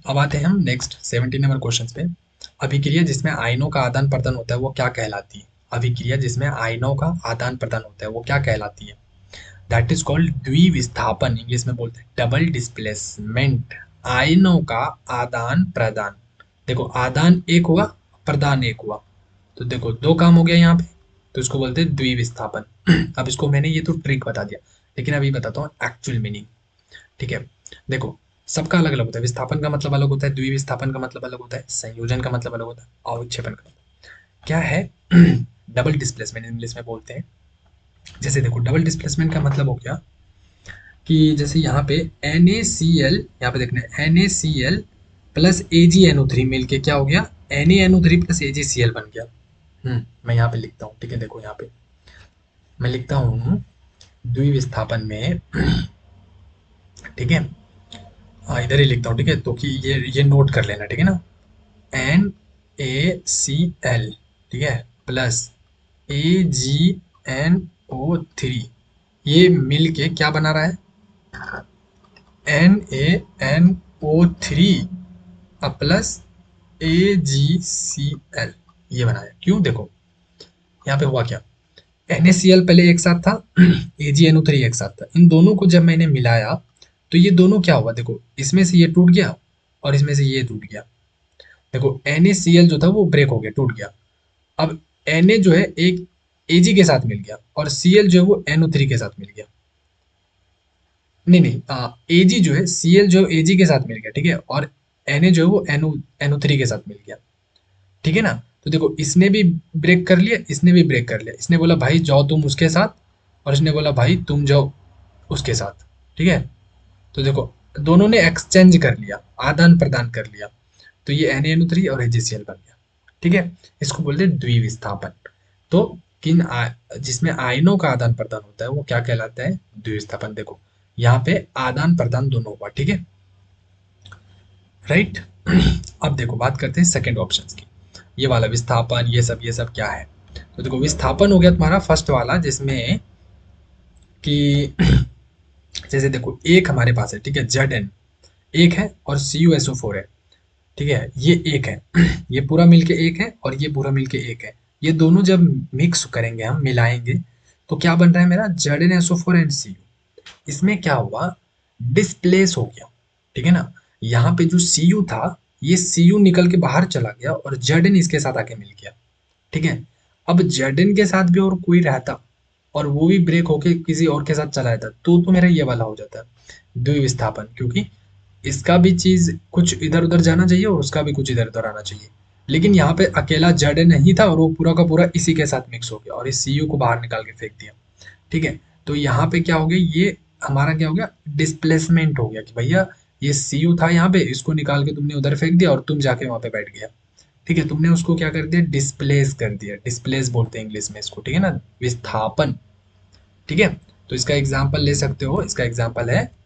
अब आते हैं हम नेक्स्ट 17 नंबर क्वेश्चन पे। अभिक्रिया जिसमें आयनों का आदान प्रदान होता है वो क्या कहलाती है? अभिक्रिया जिसमें आयनों का आदान प्रदान होता है वो क्या कहलाती है? दैट इज कॉल्ड द्विविस्थापन, इंग्लिश में बोलते हैं डबल डिस्प्लेसमेंट। आयनों का आदान प्रदान, देखो आदान एक हुआ, प्रदान एक हुआ, तो देखो दो काम हो गया यहाँ पे, तो इसको बोलते हैं द्विविस्थापन। अब इसको मैंने ये तो ट्रिक बता दिया, लेकिन अभी बताता हूँ एक्चुअल मीनिंग, ठीक है। देखो सबका अलग अलग होता है, विस्थापन का मतलब अलग होता है, द्विविस्थापन का मतलब अलग होता है, संयोजन का मतलब अलग होता है, अवक्षेपण का क्या है। डबल डिस्प्लेसमेंट इंग्लिश में बोलते हैं। जैसे देखो डबल डिस्प्लेसमेंट का मतलब हो गया कि जैसे यहाँ पे NaCl, यहाँ पे देखना है NaCl प्लस AgNO3 मिलके क्या हो गया, NaNO3 प्लस AgCl बन गया। मैं यहाँ पे लिखता हूँ, ठीक है, देखो यहाँ पे मैं लिखता हूँ द्विविस्थापन में, ठीक है, हाँ इधर ही लिखता हूँ, ठीक है, तो कि ये नोट कर लेना, ठीक है ना, NaCl, ठीक है, प्लस AgNO3, ये मिल के क्या बना रहा है, NaNO3 प्लस AgCl, ये बनाया। क्यों, देखो यहाँ पे हुआ क्या, NaCl पहले एक साथ था, AgNO3 एक साथ था, इन दोनों को जब मैंने मिलाया तो ये दोनों क्या हुआ, देखो इसमें से ये टूट गया और इसमें से ये टूट गया। देखो NaCl जो था वो ब्रेक हो गया, टूट गया। अब Na जो है एक Ag के साथ मिल गया और Cl जो है वो NO3 के साथ मिल गया। नहीं नहीं, Ag जो है Cl जो है Ag के साथ मिल गया, ठीक है, और Na जो है वो NO3 के साथ मिल गया, ठीक है ना। तो देखो इसने भी ब्रेक कर लिया, इसने भी ब्रेक कर लिया, इसने बोला भाई जाओ तुम उसके साथ, और इसने बोला भाई तुम जाओ उसके साथ, ठीक है। तो देखो दोनों ने एक्सचेंज कर लिया, आदान प्रदान कर लिया, तो ये NaNO3 और AgCl बन गया, ठीक है। इसको बोलते हैं द्विविस्थापन। तो जिसमें आयनों का आदान प्रदान होता है वो क्या कहलाता है, द्विविस्थापन। देखो यहाँ पे आदान प्रदान दोनों हुआ, ठीक है, राइट। अब देखो बात करते हैं सेकंड ऑप्शन की, ये वाला विस्थापन, ये सब क्या है। तो देखो विस्थापन हो गया तुम्हारा फर्स्ट वाला, जिसमें कि जैसे देखो एक हमारे पास है, ठीक है, Zn एक है और CuSO4 है, ठीक है, ये एक है, ये पूरा मिलके एक है और ये पूरा मिलके एक है। ये दोनों जब मिक्स करेंगे, हम मिलाएंगे, तो क्या बन रहा है मेरा ZnSO4 एंड Cu। इसमें क्या हुआ, डिस्प्लेस हो गया, ठीक है ना। यहाँ पे जो Cu था, ये Cu निकल के बाहर चला गया और Zn इसके साथ आके मिल गया, ठीक है। अब Zn के साथ भी और कोई रहता और वो भी ब्रेक होके किसी और के साथ चला जाता, तो मेरा ये वाला हो जाता है द्विविस्थापन, क्योंकि इसका भी चीज कुछ इधर उधर जाना चाहिए और उसका भी कुछ इधर उधर आना चाहिए। लेकिन यहाँ पे अकेला Zn नहीं था और वो पूरा का पूरा इसी के साथ मिक्स हो गया और इस Cu को बाहर निकाल के फेंक दिया, ठीक है। तो यहाँ पे क्या हो गया, ये हमारा क्या हो गया, डिस्प्लेसमेंट हो गया कि भैया ये Cu था यहाँ पे, इसको निकाल के तुमने उधर फेंक दिया और तुम जाके वहां पे बैठ गया, ठीक है, तुमने उसको क्या कर दिया, डिस्प्लेस कर दिया, डिस्प्लेस बोलते हैं इंग्लिश में इसको, ठीक है ना, विस्थापन, ठीक है। तो इसका एग्जाम्पल ले सकते हो, इसका एग्जाम्पल है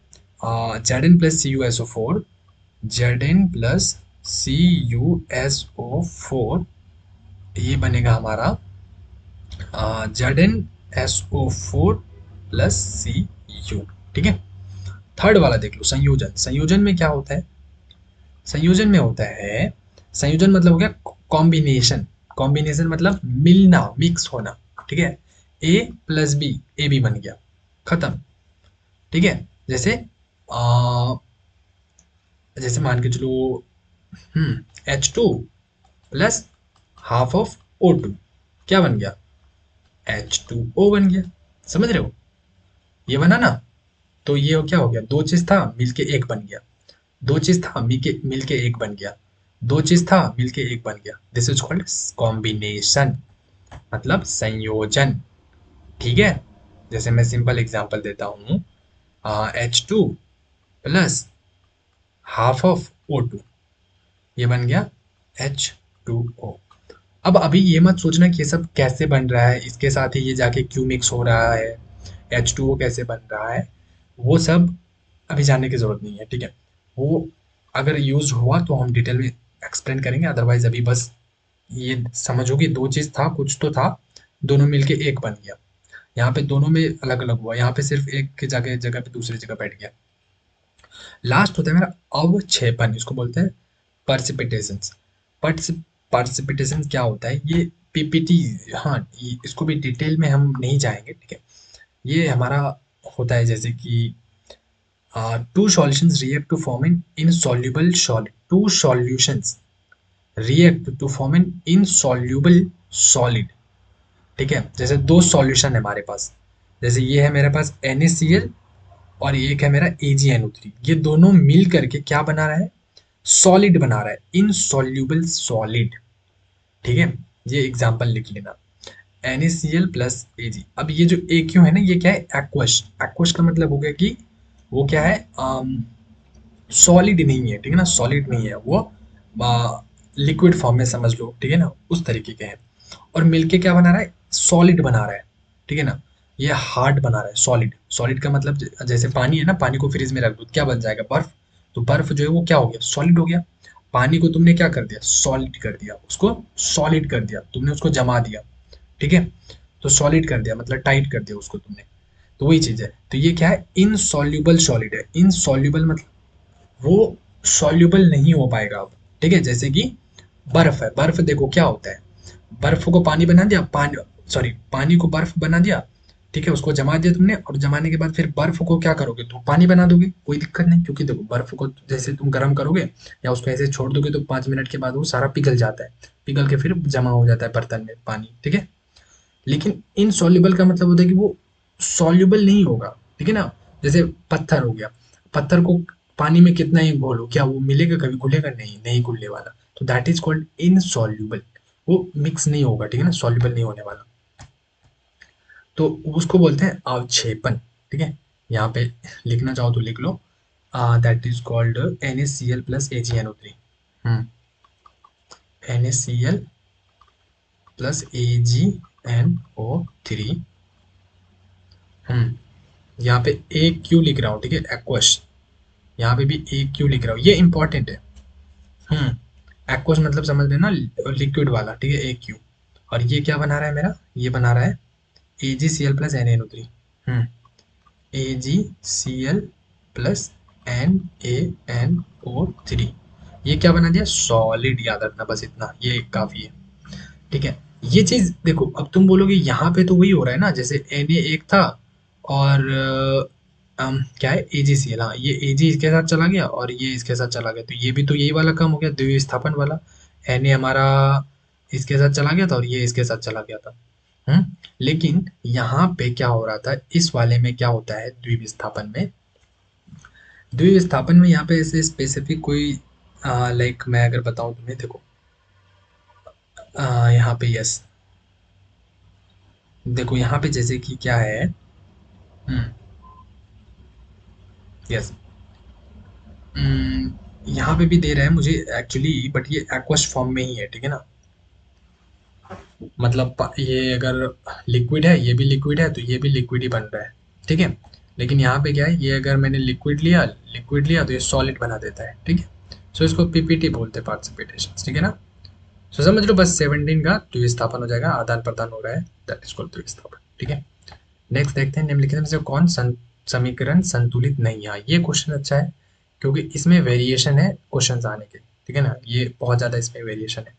Zn plus CuSO4, Zn plus CuSO4, ये बनेगा हमारा Zn SO4 plus C you. ठीक है, थर्ड वाला देख लो, संयोजन। संयोजन में क्या होता है? संयोजन में होता है, संयोजन मतलब हो गया कॉम्बिनेशन। कॉम्बिनेशन मतलब मिलना, मिक्स होना। ठीक है, ए प्लस बी, ए बी बन गया, खत्म। ठीक है, जैसे जैसे मान के चलो, H2 plus half of O2, क्या बन गया? H2O बन गया। समझ रहे हो? ये बना ना? तो ये क्या हो गया? दो चीज था मिलके एक बन गया, दो चीज था मिलके मिलके एक बन गया, दो चीज था मिलके एक बन गया। दिस इज कॉल्ड कॉम्बिनेशन, मतलब संयोजन। ठीक है, जैसे मैं सिंपल एग्जांपल देता हूँ, H2 plus half of O2, ये बन गया H2O। अब अभी ये मत सोचना कि ये सब कैसे बन रहा है, इसके साथ ही ये जाके क्यों मिक्स हो रहा है, H2O कैसे बन रहा है, वो सब अभी जानने की ज़रूरत नहीं है। ठीक है, वो अगर यूज़ हुआ तो हम डिटेल में एक्सप्लेन करेंगे, अदरवाइज अभी बस ये समझो कि दो चीज़ था, कुछ तो था, दोनों मिलके एक बन गया। यहाँ पे दोनों में अलग अलग हुआ, यहाँ पे सिर्फ एक की जगह जगह पे दूसरी जगह बैठ गया। लास्ट होता है मेरा अवक्षेपण, इसको बोलते हैं पर्सिपिटेशन। पर्सिपिटेशन क्या होता है? ये पीपीटी, हाँ, इसको भी डिटेल में हम नहीं जाएंगे। ठीक है, ये हमारा होता है जैसे कि two solutions react to form an insoluble solid. Two solutions react to form an insoluble solid. ठीक है, जैसे दो सॉल्यूशन है हमारे पास, जैसे ये है मेरे पास NaCl और एक है मेरा AgNO3, ये दोनों मिल करके क्या बना रहा है? सॉलिड बना रहा है, इनसॉल्युबल सॉलिड। ठीक है, ये एग्जांपल लिख लेना, NaCl प्लस Ag। अब ये जो AQ है ना, ये क्या है? एक्वस। एक्वस का मतलब हो गया कि वो क्या है? सॉलिड नहीं है। ठीक है ना, सॉलिड नहीं है वो, लिक्विड फॉर्म में समझ लो। ठीक है ना, उस तरीके के हैं। और मिलके क्या बना रहा है? सॉलिड बना रहा है। ठीक है ना, ये हार्ड बना रहा है, सॉलिड। सॉलिड का मतलब जैसे पानी है ना, पानी को फ्रिज में रख दो, क्या बन जाएगा? बर्फ। तो बर्फ जो है वो क्या हो गया? सॉलिड हो गया। पानी को तुमने क्या कर दिया? सॉलिड कर दिया, उसको सॉलिड कर दिया तुमने, उसको जमा दिया। ठीक है, तो सॉलिड कर दिया मतलब टाइट कर दिया उसको तुमने। तो वही चीज है। तो ये क्या है? इनसॉल्युबल सॉलिड है। इनसॉल्युबल मतलब वो सॉल्युबल नहीं हो पाएगा अब। ठीक है, जैसे कि बर्फ है। बर्फ देखो क्या होता है, बर्फ को पानी बना दिया, पानी, सॉरी, पानी को बर्फ बना दिया। ठीक है, उसको जमा दिया तुमने, और जमाने के बाद फिर बर्फ को क्या करोगे? तो पानी बना दोगे, कोई दिक्कत नहीं, क्योंकि देखो बर्फ को जैसे तुम गर्म करोगे या उसको ऐसे छोड़ दोगे तो 5 मिनट के बाद वो सारा पिघल जाता है, पिघल के फिर जमा हो जाता है बर्तन में पानी। ठीक है, लेकिन इनसॉल्युबल का मतलब होता है कि वो सॉल्युबल नहीं होगा। ठीक है ना, जैसे पत्थर हो गया, पत्थर को पानी में कितना ही घोलो, क्या वो मिलेगा? कभी घुलेगा नहीं, नहीं घुलने वाला। तो दैट इज कॉल्ड इनसॉल्युबल, वो मिक्स नहीं होगा। ठीक है ना, सॉल्युबल नहीं होने वाला, तो उसको बोलते हैं अवक्षेपण। ठीक है, यहाँ पे लिखना चाहो तो लिख लो, that is called NaCl plus AgNO3। NaCl plus AgNO3। यहाँ पे ए क्यू लिख रहा हूँ। ठीक है, एक्वस, यहाँ पे भी ए क्यू लिख रहा हूँ, ये इंपॉर्टेंट है। एक्वस मतलब समझ लेना, लिक्विड वाला। ठीक है, ए क्यू। और ये क्या बना रहा है मेरा? ये बना रहा है AgCl plus NaNO3। AgCl plus NaNO3, ये क्या बना दिया? सॉलिड। याद रखना बस इतना, ये काफी है। ठीक है, ये चीज देखो, अब तुम बोलोगे यहाँ पे तो वही हो रहा है ना, जैसे Na एक था और क्या है? AgCl। हाँ, ये Ag इसके साथ चला गया और ये इसके साथ चला गया, तो ये भी तो यही वाला काम हो गया, द्विविस्थापन वाला। Na हमारा इसके साथ चला गया था और ये इसके साथ चला गया था। लेकिन यहाँ पे क्या हो रहा था, इस वाले में क्या होता है द्विविस्थापन में? द्विविस्थापन में यहाँ पे ऐसे स्पेसिफिक कोई, लाइक मैं अगर बताऊं तुम्हें, देखो, यहाँ पे यस, देखो यहाँ पे जैसे कि क्या है, यस, यहाँ पे भी दे रहा है मुझे एक्चुअली, बट ये एक्वस फॉर्म में ही है। ठीक है ना, मतलब ये अगर लिक्विड है, ये भी लिक्विड है, तो ये भी लिक्विड ही बन रहा है। ठीक है, लेकिन यहाँ पे क्या है, ये अगर मैंने लिक्विड लिया तो ये सॉलिड बना देता है। ठीक है, सो इसको पीपीटी बोलते हैं, पार्टिसिपेटेशन। ठीक है ना, सो समझ लो बस 17 का द्विस्थापन हो जाएगा, आदान प्रदान हो रहा है, दैट इज कॉल्ड द्विस्थापन। ठीक है, नेक्स्ट देखते हैं, निम्नलिखित में से कौन समीकरण संतुलित नहीं है। ये क्वेश्चन अच्छा है क्योंकि इसमें वेरिएशन है क्वेश्चन आने के, ठीक है ना, ये बहुत ज्यादा इसमें वेरिएशन है।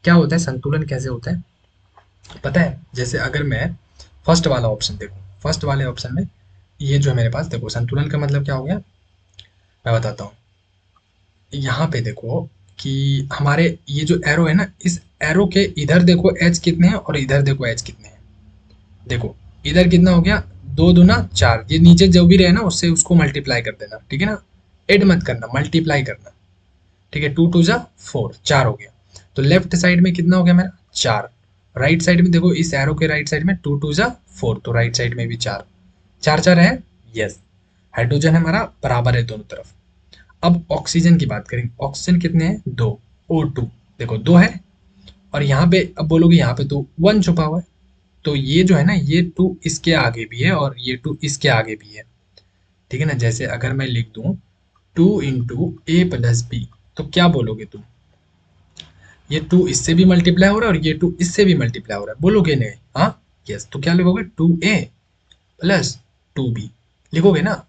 क्या होता है संतुलन, कैसे होता है पता है? जैसे अगर मैं फर्स्ट वाला ऑप्शन देखूं, फर्स्ट वाले ऑप्शन में ये जो है मेरे पास, देखो संतुलन का मतलब क्या हो गया मैं बताता हूँ। यहाँ पे देखो कि हमारे ये जो एरो है ना, इस एरो के इधर देखो एच कितने हैं और इधर देखो एच कितने हैं। देखो इधर कितना हो गया, 2 दूना 4, ये नीचे जो भी रहे ना उससे उसको मल्टीप्लाई कर देना, ठीक है ना, एड मत करना, मल्टीप्लाई करना, ठीक है। 2 2 जा 4, 4 हो गया। तो लेफ्ट साइड में कितना हो गया मेरा 4, राइट साइड में देखो इस एरो के राइट साइड में 2 2 जा 4, तो राइट साइड में भी 4, 4 4 है, यस। हाइड्रोजन हमारा बराबर है दोनों तरफ। अब ऑक्सीजन की बात करें, ऑक्सीजन कितने हैं 2, O2 देखो 2 है, और यहाँ पे अब बोलोगे यहाँ पे तो 1 छुपा हुआ है, तो ये जो है ना ये 2 इसके आगे भी है और ये 2 इसके आगे भी है, ठीक है ना। जैसे अगर मैं लिख दूं 2 × A + B, तो क्या बोलोगे तुम, ये 2 इससे भी मल्टीप्लाई हो रहा है और ये 2 इससे भी मल्टीप्लाई हो रहा है, बोलोगे नहीं? हाँ, यस। तो क्या लिखोगे 2A + 2B लिखोगे ना।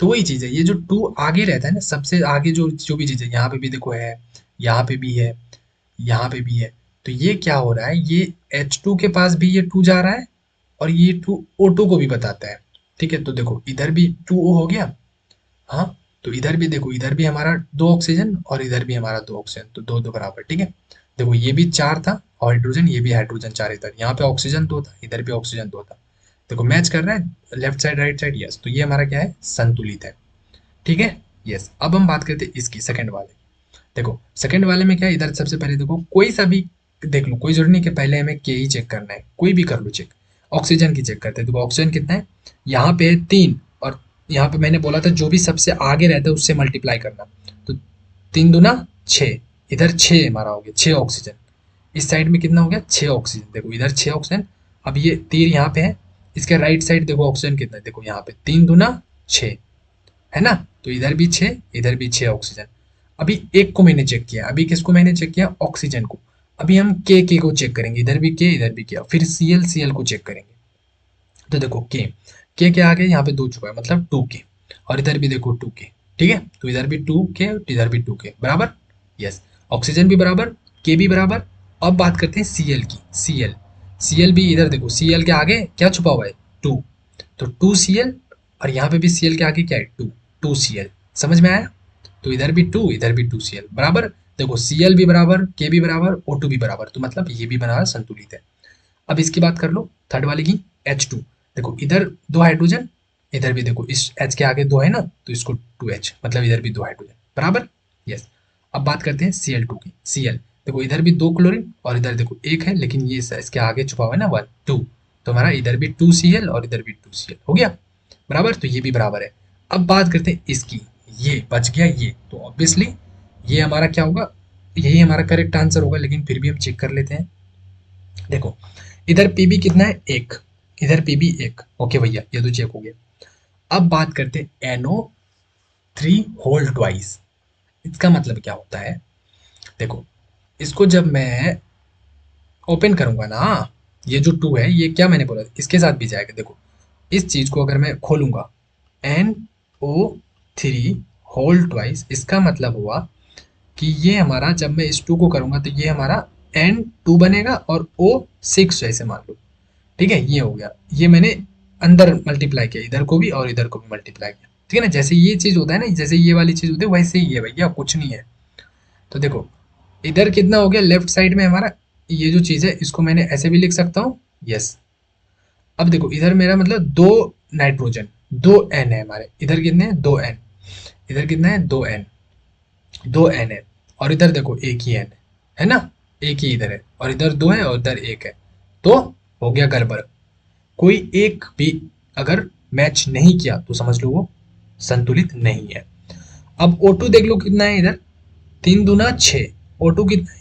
तो वही चीज है, ये जो 2 आगे रहता है ना, सबसे आगे जो जो भी चीज है, यहाँ पे भी देखो है, यहाँ पे भी है, यहाँ पे भी है, तो ये क्या हो रहा है, ये H2 के पास भी ये 2 जा रहा है और ये 2 O2 को भी बताता है, ठीक है। तो देखो इधर भी 2O हो गया, हाँ, तो इधर भी देखो, इधर भी हमारा 2 ऑक्सीजन और इधर भी हमारा 2 ऑक्सीजन, तो 2 2 बराबर, ठीक है। देखो ये भी 4 था हाइड्रोजन, ये भी हाइड्रोजन 4, इधर यहाँ पे ऑक्सीजन 2 था, इधर भी ऑक्सीजन 2 था। देखो मैच कर रहा है left side right side, yes. तो ये हमारा क्या है, संतुलित है, ठीक है, यस। अब हम बात करते हैं इसकी सेकंड वाले। देखो सेकंड वाले में क्या है, इधर सबसे पहले देखो कोई सा भी देख लो, कोई जरूरी नहीं कि पहले हमें के ही चेक करना है, कोई भी कर लो चेक। ऑक्सीजन की चेक करते हैं, देखो ऑक्सीजन कितना है, यहाँ पे है 3, और यहाँ पे मैंने बोला था जो भी सबसे आगे रहता है उससे मल्टीप्लाई करना, तो 3 दूना 6, इधर 6 हमारा हो गया 6 ऑक्सीजन, इस साइड में कितना हो गया 6 ऑक्सीजन, देखो इधर 6 ऑक्सीजन। अब ये तीर यहाँ पे है, इसके राइट साइड देखो ऑक्सीजन कितना है, देखो यहाँ पे 3 दूना 6 है ना, तो इधर भी 6 इधर भी 6 ऑक्सीजन। अभी एक को मैंने चेक किया, अभी किसको मैंने चेक किया, ऑक्सीजन को। अभी हम के को चेक करेंगे, इधर भी के इधर भी के, फिर Cl को चेक करेंगे। तो देखो के आगे यहाँ पे 2 छुपा है, मतलब 2 के, और इधर भी देखो 2 के, ठीक है। तो इधर भी 2 के इधर भी 2 के बराबर, यस। ऑक्सीजन भी बराबर, के भी बराबर। अब बात करते हैं Cl की, Cl भी इधर देखो, Cl के आगे क्या छुपा हुआ है 2, तो 2Cl, और यहाँ पे भी Cl के आगे क्या है 2Cl, समझ में आया? तो इधर भी 2 इधर भी 2Cl बराबर। देखो Cl भी बराबर, के भी बराबर, O2 भी बराबर, तो मतलब ये भी बराबर संतुलित है। अब इसकी बात कर लो थर्ड वाले की, H2। देखो इधर 2 हाइड्रोजन, इधर भी देखो इस H के आगे 2 है ना, तो इसको 2H, मतलब इधर भी 2 हाइड्रोजन बराबर, यस। अब बात करते हैं Cl2 की, Cl देखो इधर भी 2 क्लोरीन और इधर देखो 1 है, लेकिन ये इसके आगे छुपा हुआ है ना 1 2, तो हमारा इधर भी 2Cl और इधर भी 2Cl हो गया बराबर, तो ये भी बराबर है। अब बात करते हैं इसकी, ये बच गया ये, तो ऑब्वियसली ये हमारा क्या होगा, यही हमारा करेक्ट आंसर होगा, लेकिन फिर भी हम चेक कर लेते हैं। देखो इधर पीबी कितना है 1, इधर पीबी 1, ओके भैया ये तो चेक हो गया। अब बात करते हैं NO3 होल ट्वाइस, इसका मतलब क्या होता है, देखो इसको जब मैं ओपन करूंगा ना, ये जो 2 है ये क्या मैंने बोला इसके साथ भी जाएगा, देखो इस चीज को अगर मैं खोलूंगा NO3 होल ट्वाइस, इसका मतलब हुआ कि ये हमारा, जब मैं इस 2 को करूंगा तो ये हमारा N2 बनेगा और O6 जैसे मान लो, ठीक है। ये हो गया, ये मैंने अंदर मल्टीप्लाई किया, इधर को भी और इधर को भी मल्टीप्लाई किया, ठीक है ना। जैसे ये चीज होता है ना, जैसे ये वाली चीज होती है वैसे ही है भैया, कुछ नहीं है। तो देखो इधर कितना हो गया, लेफ्ट साइड में हमारा ये जो चीज है इसको मैंने ऐसे भी लिख सकता हूँ, यस। अब देखो इधर मेरा मतलब 2 नाइट्रोजन 2 N है हमारे, इधर कितने हैं 2 N, इधर कितना है 2 N, 2 N है, और इधर देखो एक ही N है ना, एक ही इधर है, और इधर 2 है और इधर 1 है, तो हो गया गड़बड़। कोई एक भी अगर मैच नहीं किया तो समझ लो वो संतुलित नहीं है। अब O2 देख लो कितना है इधर, 3 दूना 6, O2 कितना है,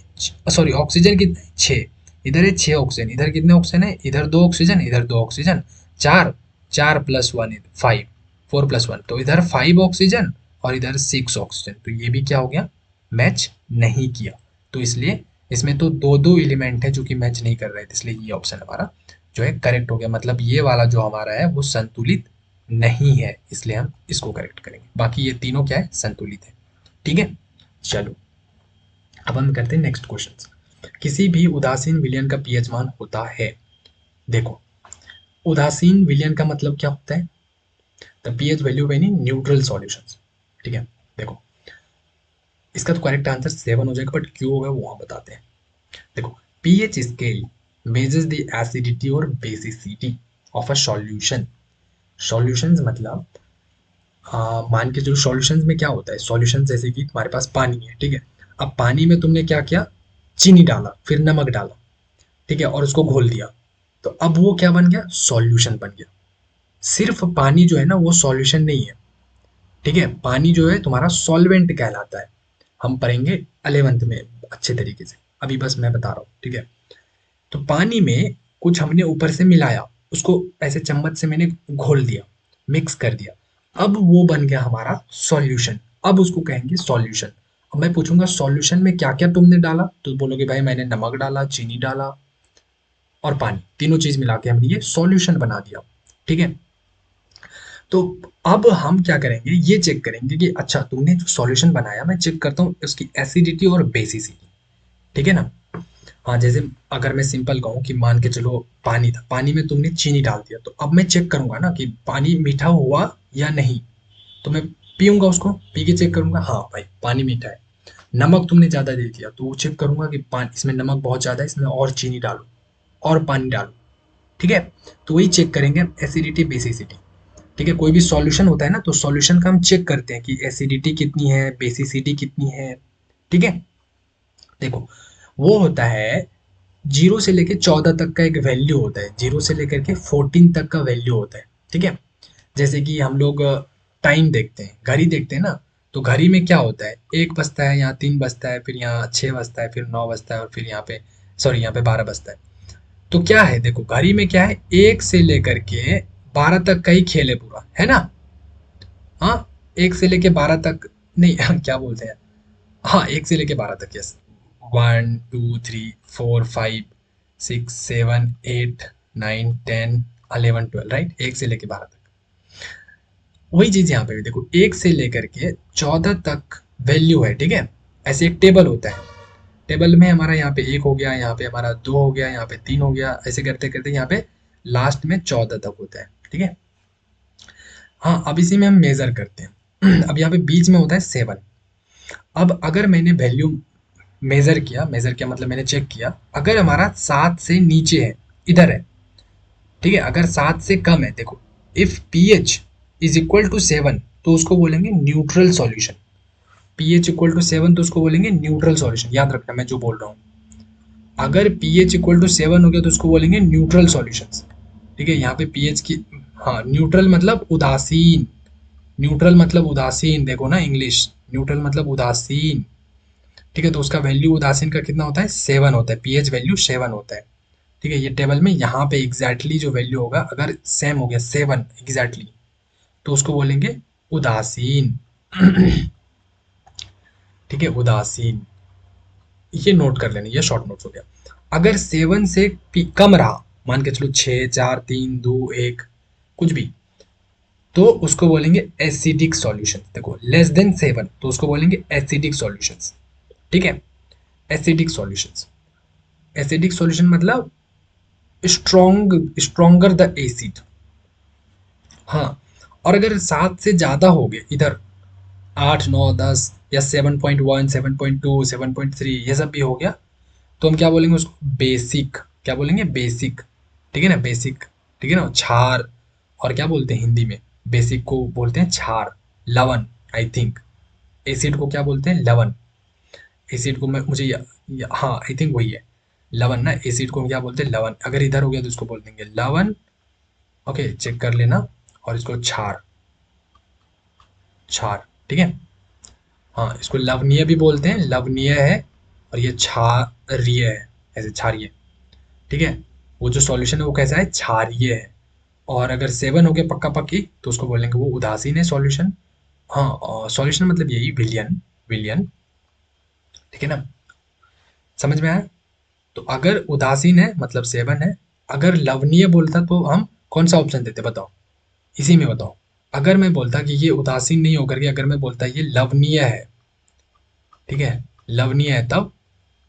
सॉरी ऑक्सीजन कितना है 6, इधर है 6 ऑक्सीजन, इधर कितने ऑक्सीजन है, इधर 2 ऑक्सीजन इधर 2 ऑक्सीजन, 4, 4 + 1 5, 4 + 1, तो इधर 5 ऑक्सीजन और इधर 6 ऑक्सीजन, तो ये भी क्या हो गया, मैच नहीं किया। तो इसलिए इसमें तो 2 2 एलिमेंट है जो कि मैच नहीं कर रहे थे, इसलिए ये ऑप्शन हमारा जो है करेक्ट हो गया, मतलब ये वाला जो हमारा है वो संतुलित नहीं है, इसलिए हम इसको करेक्ट करेंगे। बाकी ये तीनों क्या है, संतुलित है। ठीक है, चलो अब हम करते हैं नेक्स्ट क्वेश्चन। किसी भी उदासीन विलयन का पीएच मान होता है। देखो, उदासीन विलयन का मतलब क्या होता है, the pH value of any neutral solutions. ठीक है, देखो इसका तो करेक्ट आंसर 7 हो जाएगा, बट क्यों होगा वो हम बताते हैं। देखो, pH scale measures the acidity और basicity of a solution. Solutions मतलब मान के चलो सॉल्यूशंस में क्या होता है, सॉल्यूशन जैसे कि तुम्हारे पास पानी है, ठीक है। अब पानी में तुमने क्या किया, चीनी डाला, फिर नमक डाला, ठीक है, और उसको घोल दिया, तो अब वो क्या बन गया, सॉल्यूशन बन गया। सिर्फ पानी जो है ना वो सॉल्यूशन नहीं है, ठीक है। पानी जो है तुम्हारा सॉल्वेंट कहलाता है, हम पढ़ेंगे 11th में अच्छे तरीके से, अभी बस मैं बता रहा हूँ, ठीक है। तो पानी में कुछ हमने ऊपर से मिलाया, उसको ऐसे चम्मच से मैंने घोल दिया, मिक्स कर दिया, अब वो बन गया हमारा सॉल्यूशन, अब उसको कहेंगे सॉल्यूशन। अब मैं पूछूंगा सॉल्यूशन में क्या क्या तुमने डाला, तो बोलोगे भाई मैंने नमक डाला, चीनी डाला और पानी, तीनों चीज मिला के हमने ये सॉल्यूशन बना दिया, ठीक है। तो अब हम क्या करेंगे, ये चेक करेंगे कि अच्छा तुमने जो सॉल्यूशन बनाया, मैं चेक करता हूँ उसकी एसिडिटी और बेसिसिटी, ठीक है ना। हाँ, जैसे अगर मैं सिंपल कहूँ कि मान के चलो पानी था, पानी में तुमने चीनी डाल दिया, तो अब मैं चेक करूंगा ना कि पानी मीठा हुआ या नहीं, तो मैं पीऊंगा, उसको पी के चेक करूंगा, हाँ भाई पानी मीठा है। नमक तुमने ज्यादा दे दिया, तो वो चेक करूंगा कि पानी इसमें नमक बहुत ज्यादा है, इसमें और चीनी डालो और पानी डालो, ठीक है। तो वही चेक करेंगे एसिडिटी बेसिसिटी, ठीक है। कोई भी सॉल्यूशन होता है ना, तो सॉल्यूशन का हम चेक करते हैं कि एसिडिटी कितनी है, बेसिसिटी कितनी है, ठीक है। देखो, वो होता है 0 से लेके 14 तक का एक वैल्यू होता है, 0 से लेकर के 14 तक का वैल्यू होता है, ठीक है। जैसे कि हम लोग टाइम देखते हैं, घड़ी देखते हैं ना, तो घड़ी में क्या होता है, 1 बजता है, यहाँ 3 बजता है, फिर यहाँ 6 बजता है, फिर 9 बजता है, और फिर यहाँ पे सॉरी यहाँ पे 12 बजता है। तो क्या है, देखो घड़ी में क्या है, 1 से लेकर के 12 तक का ही खेल है पूरा, है ना। हाँ, 1 से लेके 12 तक, नहीं क्या बोलते हैं, हाँ 1 से लेके 12 तक, यस। 1 2 3 4 5 6 7 8 9 10 11 12, राइट, 1 से लेके 12 तक। वही चीज यहाँ पे भी देखो, 1 से लेकर के 14 तक वैल्यू है, ठीक है। ऐसे एक टेबल होता है, टेबल में हमारा यहाँ पे 1 हो गया, यहाँ पे हमारा 2 हो गया, यहाँ पे 3 हो गया, ऐसे करते करते यहाँ पे लास्ट में 14 तक होता है, ठीक है। हाँ, अब इसी में हम मेजर करते हैं अब यहाँ पे बीच में होता है 7। अब अगर मैंने वैल्यू मेजर किया मतलब मैंने चेक किया, अगर हमारा 7 से नीचे है, इधर है, ठीक है, अगर 7 से कम है, देखो if pH is equal to 7, तो उसको बोलेंगे neutral solution. PH equal to 7 तो उसको बोलेंगे न्यूट्रल सॉल्यूशन, याद रखना मैं जो बोल रहा हूँ। अगर पीएच इक्वल टू 7 हो गया तो उसको बोलेंगे न्यूट्रल सॉल्यूशंस, ठीक है। यहाँ पे पीएच की, हाँ न्यूट्रल मतलब उदासीन, न्यूट्रल मतलब उदासीन, देखो ना इंग्लिश, न्यूट्रल मतलब उदासीन, ठीक है। तो उसका वैल्यू उदासीन का कितना होता है, 7 होता है, पीएच वैल्यू 7 होता है, ठीक है। ये टेबल में यहाँ पे एग्जैक्टली जो वैल्यू होगा, अगर सेम हो गया 7 एग्जैक्टली, तो उसको बोलेंगे उदासीन ठीक है, उदासीन। ये नोट कर लेना, ये शॉर्ट नोट्स हो गया। अगर 7 से कम रहा, मान के चलो 6 4 3 2 1 कुछ भी, तो उसको बोलेंगे एसिडिक सॉल्यूशन। देखो लेस देन 7 तो उसको बोलेंगे एसिडिक सॉल्यूशंस, ठीक है। एसिडिक सॉल्यूशंस, एसिडिक सॉल्यूशन मतलब स्ट्रोंगर द एसिड, हाँ। और अगर 7 से ज्यादा हो गए इधर, 8 9 10 या 7.1 7.2 7.3 ये सब भी हो गया, तो हम क्या बोलेंगे उसको, बेसिक, क्या बोलेंगे, बेसिक, ठीक है ना, बेसिक, ठीक है ना, क्षार। और क्या बोलते हैं हिंदी में, बेसिक को बोलते हैं क्षार, लवण, आई थिंक। एसिड को क्या बोलते हैं, लवण। एसिड को मैं मुझे हाँ आई थिंक वही है, लवण ना। एसिड को हम क्या बोलते हैं, लवण। अगर इधर हो गया तो उसको बोल देंगे लवण, ओके चेक कर लेना। और इसको क्षार, क्षार, ठीक है। हाँ, इसको लवणीय भी बोलते हैं, लवणीय है, और ये क्षारीय है, ऐसे क्षारीय, ठीक है। वो जो सॉल्यूशन है वो कैसा है, क्षारीय है। और अगर 7 हो गया पक्का पक्की, तो उसको बोलेंगे वो उदासीन है सॉल्यूशन। हाँ, और सॉल्यूशन मतलब यही विलियन, विलियन, ठीक है ना, समझ में आया। तो अगर उदासीन है मतलब 7 है, अगर लवनीय बोलता तो हम कौन सा ऑप्शन देते बताओ, इसी में बताओ। अगर मैं बोलता कि ये उदासीन नहीं होकर के अगर मैं बोलता ये लवनीय है, ठीक है, लवनीय है, तब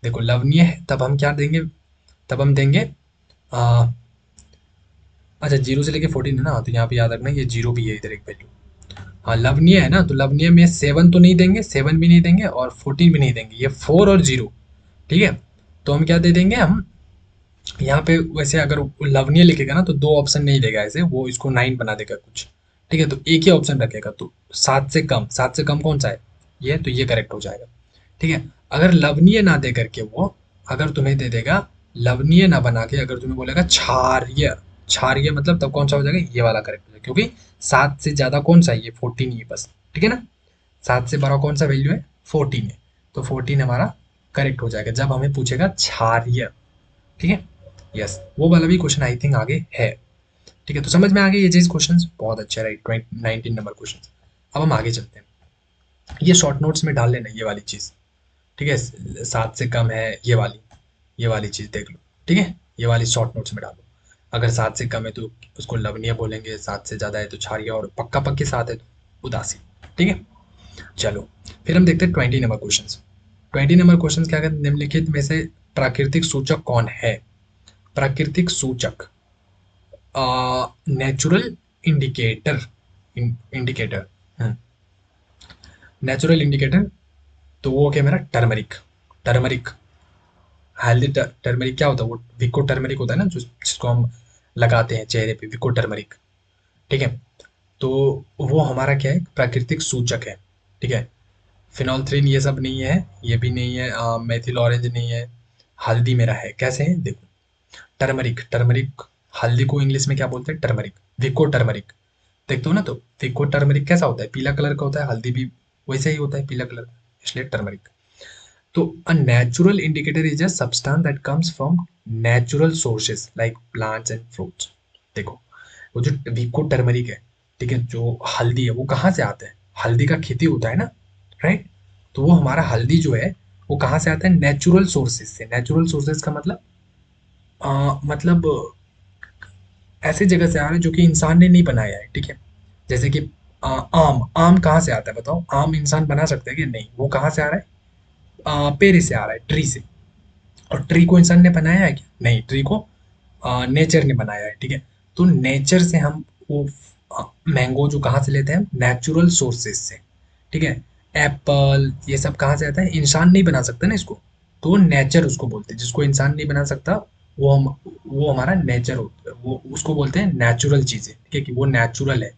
देखो लवनीय है तब हम क्या देंगे, तब हम देंगे आ, अच्छा 0 से लेके 14 है ना, तो यहाँ पे याद रखना ये 0 भी है इधर एक वैल्यू। हाँ लवनीय है ना, तो लवनीय में 7 तो नहीं देंगे, 7 भी नहीं देंगे और 14 भी नहीं देंगे, ये 4 और 0, ठीक है। तो हम क्या दे देंगे, हम यहाँ पे वैसे अगर वो लवनीय लिखेगा ना तो दो ऑप्शन नहीं देगा ऐसे, वो इसको 9 बना देगा कुछ, ठीक है, तो एक ही ऑप्शन रखेगा, तो 7 से कम, 7 से कम कौन सा है, ये, तो ये करेक्ट हो जाएगा, ठीक है। अगर लवनीय ना दे करके वो, अगर तुम्हें दे देगा लवनीय ना बना के, अगर तुम्हें बोलेगा क्षारीय, क्षारीय मतलब तब कौन सा हो जाएगा, ये वाला करेक्ट हो जाएगा, क्योंकि 7 से ज्यादा कौन सा है, ये 14 ही है बस, ठीक है ना। 7 से बड़ा कौन सा वैल्यू है, 14 है, तो 14 हमारा करेक्ट हो जाएगा जब हमें पूछेगा क्षारीय, ठीक है। यस, वो वाला भी क्वेश्चन आई थिंक आगे है, ठीक है। तो समझ में आ गई ये चीज, क्वेश्चन बहुत अच्छा, राइट, 19 नंबर क्वेश्चन। अब हम आगे चलते हैं, ये शॉर्ट नोट्स में डाल लेना ये वाली चीज, ठीक है, 7 से कम है ये वाली चीज देख लो, ठीक है, ये वाली शॉर्ट नोट्स में डालो। अगर 7 से कम है तो उसको लवणीय बोलेंगे, 7 से ज्यादा है तो क्षारीय, और पक्का पक्के 7 है तो उदासी, ठीक है। चलो फिर हम देखते हैं 20 नंबर क्वेश्चन। 20 नंबर क्वेश्चन क्या कहते हैं, निम्नलिखित में से प्राकृतिक सूचक कौन है, प्राकृतिक सूचक, natural indicator, indicator, natural indicator, तो वो क्या मेरा टर्मरिक, टर्मरिक, हल्दी, टर्मरिक क्या होता है, वो विको टर्मरिक होता है ना, जो जिसको हम लगाते हैं चेहरे पे, विको टर्मरिक, ठीक है। तो वो हमारा क्या है, प्राकृतिक सूचक है, ठीक है। फिनोल्थ्रीन ये सब नहीं है, ये भी नहीं है, मेथिल ऑरेंज नहीं है, हल्दी मेरा है, कैसे है देखो, टर्मरिक, टर्मरिक, हल्दी को इंग्लिश में क्या बोलते हैं, टर्मरिक, विको टर्मरिक, देखते हो ना, तो विको टर्मरिक कैसा होता है, पीला कलर का होता है, हल्दी भी वैसे ही होता है पीला कलर का, इसलिए टर्मरिक। तो a natural indicator is a substance that comes from natural sources like plants and fruits। देखो वो जो विको टर्मरिक है, ठीक है, जो हल्दी है वो कहाँ से आता है, हल्दी का खेती होता है ना, राइट। तो वो हमारा हल्दी जो है वो कहाँ से आता है, नेचुरल सोर्सेज से। नेचुरल सोर्सेज का मतलब मतलब ऐसी जगह से आ रहा है जो कि इंसान ने नहीं बनाया है, ठीक है। जैसे कि आम, आम कहाँ से आता है बताओ, आम इंसान बना सकते हैं कि नहीं, वो कहाँ से आ रहा है, पेड़ से आ रहा है, ट्री से। और ट्री को इंसान ने बनाया है क्या, नहीं, ट्री को नेचर ने बनाया है, ठीक है। तो नेचर से हम वो मैंगो जो कहाँ से लेते हैं, नेचुरल सोर्सेज से, ठीक है। एप्पल ये सब कहाँ से आता है, इंसान नहीं बना सकता ना इसको, तो नेचर उसको बोलते हैं, जिसको इंसान नहीं बना सकता वो हम, वो हमारा नेचर होता है, वो उसको बोलते हैं नेचुरल चीजें, ठीक है, कि वो नेचुरल है,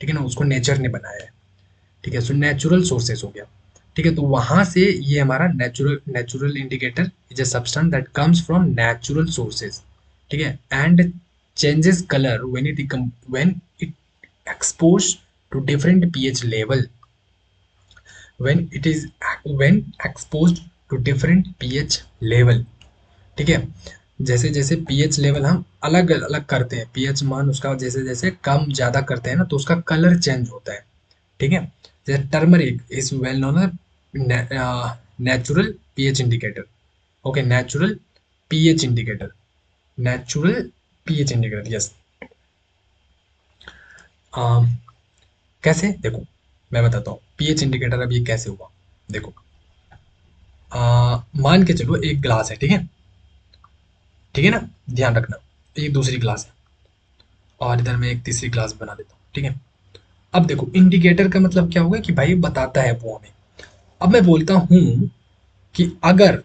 ठीक है ना, उसको नेचर ने बनाया है, ठीक है। सो नेचुरल सोर्सेस हो गया, ठीक है। तो वहां से ये हमारा natural, natural indicator is a substance that comes from natural sources, ठीक है, and changes colour when it expose to different pH level, when it is when exposed to different pH level, ठीक है। जैसे जैसे पीएच लेवल हम अलग अलग करते हैं, पीएच मान उसका जैसे जैसे कम ज्यादा करते हैं ना, तो उसका कलर चेंज होता है, ठीक है। जैसे turmeric is well known natural pH indicator, okay, natural pH indicator, natural pH indicator, yes. कैसे देखो, मैं बताता हूँ पीएच इंडिकेटर अब ये कैसे हुआ, देखो मान के चलो एक ग्लास है, ठीक है, ठीक है ना, ध्यान रखना, एक दूसरी ग्लास है, और इधर मैं एक तीसरी ग्लास बना देता हूँ, ठीक है। अब देखो इंडिकेटर का मतलब क्या होगा कि भाई बताता है वो हमें। अब मैं बोलता हूँ कि अगर,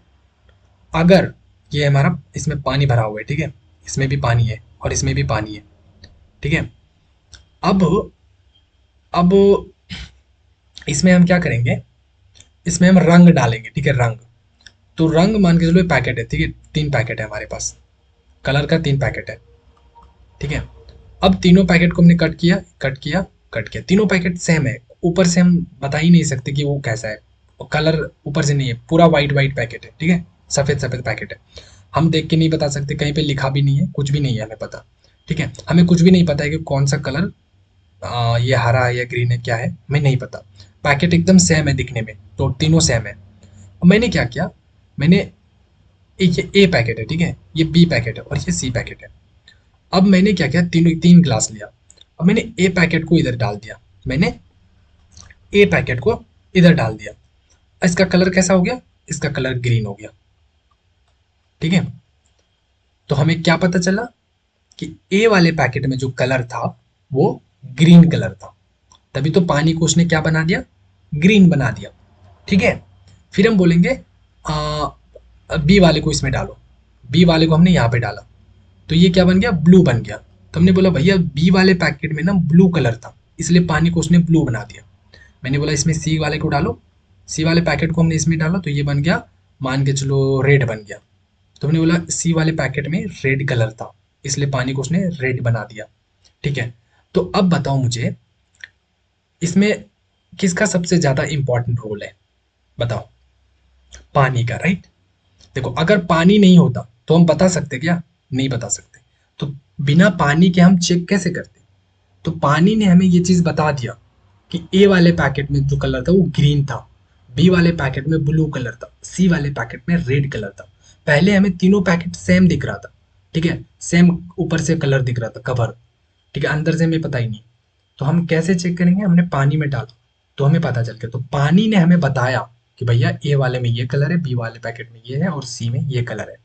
अगर ये हमारा इसमें पानी भरा हुआ है, ठीक है, इसमें भी पानी है और इसमें भी पानी है, ठीक है। अब अब इसमें हम क्या करेंगे, इसमें हम रंग डालेंगे, ठीक है, रंग। तो रंग मान के चलो पैकेट है, ठीक है, 3 पैकेट है हमारे पास, कलर का 3 पैकेट है, ठीक है। अब तीनों पैकेट को हमने कट किया, कट किया, कट किया, तीनों पैकेट सेम है, ऊपर से हम बता ही नहीं सकते कि वो कैसा है, कलर ऊपर से नहीं है, पूरा वाइट वाइट पैकेट है, ठीक है, सफेद सफेद पैकेट है। हम देख के नहीं बता सकते, कहीं पे लिखा भी नहीं है, कुछ भी नहीं है हमें पता, ठीक है, हमें कुछ भी नहीं पता है कि कौन सा कलर, ये हरा है या ग्रीन है, क्या है हमें नहीं पता। पैकेट एकदम सेम है दिखने में, तो तीनों सेम है। अब मैंने क्या किया, मैंने, ये ए पैकेट है, ठीक है, ये बी पैकेट है और ये सी पैकेट है, अब मैंने क्या किया, तीन तीन ग्लास लिया। अब मैंने ए पैकेट को इधर डाल दिया, मैंने ए पैकेट को इधर डाल दिया। इसका कलर कैसा हो गया, इसका कलर ग्रीन हो गया। ठीक है, तो हमें क्या पता चला कि ए वाले पैकेट में जो कलर था वो ग्रीन कलर था, तभी तो पानी को उसने क्या बना दिया, ग्रीन बना दिया। ठीक है, फिर हम बोलेंगे बी वाले को इसमें डालो, बी वाले को हमने यहाँ पे डाला, तो ये क्या बन गया, ब्लू बन गया। तो हमने बोला भैया बी वाले पैकेट में ना ब्लू कलर था, इसलिए पानी को उसने ब्लू बना दिया। मैंने बोला इसमें सी वाले को डालो, सी वाले पैकेट को हमने इसमें डाला, तो ये बन गया, मान के चलो रेड बन गया। तो हमने बोला सी वाले पैकेट में रेड कलर था, इसलिए पानी को उसने रेड बना दिया। ठीक है, तो अब बताओ मुझे इसमें किसका सबसे ज्यादा इंपॉर्टेंट रोल है, बताओ। पानी का, राइट। देखो अगर पानी नहीं होता तो हम बता सकते क्या, नहीं बता सकते। तो बिना पानी के हम चेक कैसे करते, तो पानी ने हमें ये चीज बता दिया कि ए वाले पैकेट में जो कलर था वो ग्रीन था, बी वाले पैकेट में ब्लू कलर था, सी वाले पैकेट में रेड कलर था। पहले हमें तीनों पैकेट सेम दिख रहा था, ठीक है, सेम ऊपर से कलर दिख रहा था, कवर। ठीक है, अंदर से हमें पता ही नहीं। तो हम कैसे चेक करेंगे, हमने पानी में डाला तो हमें पता चल गया। तो पानी ने हमें बताया कि भैया ए वाले में ये कलर है, बी वाले पैकेट में ये है और सी में ये कलर है।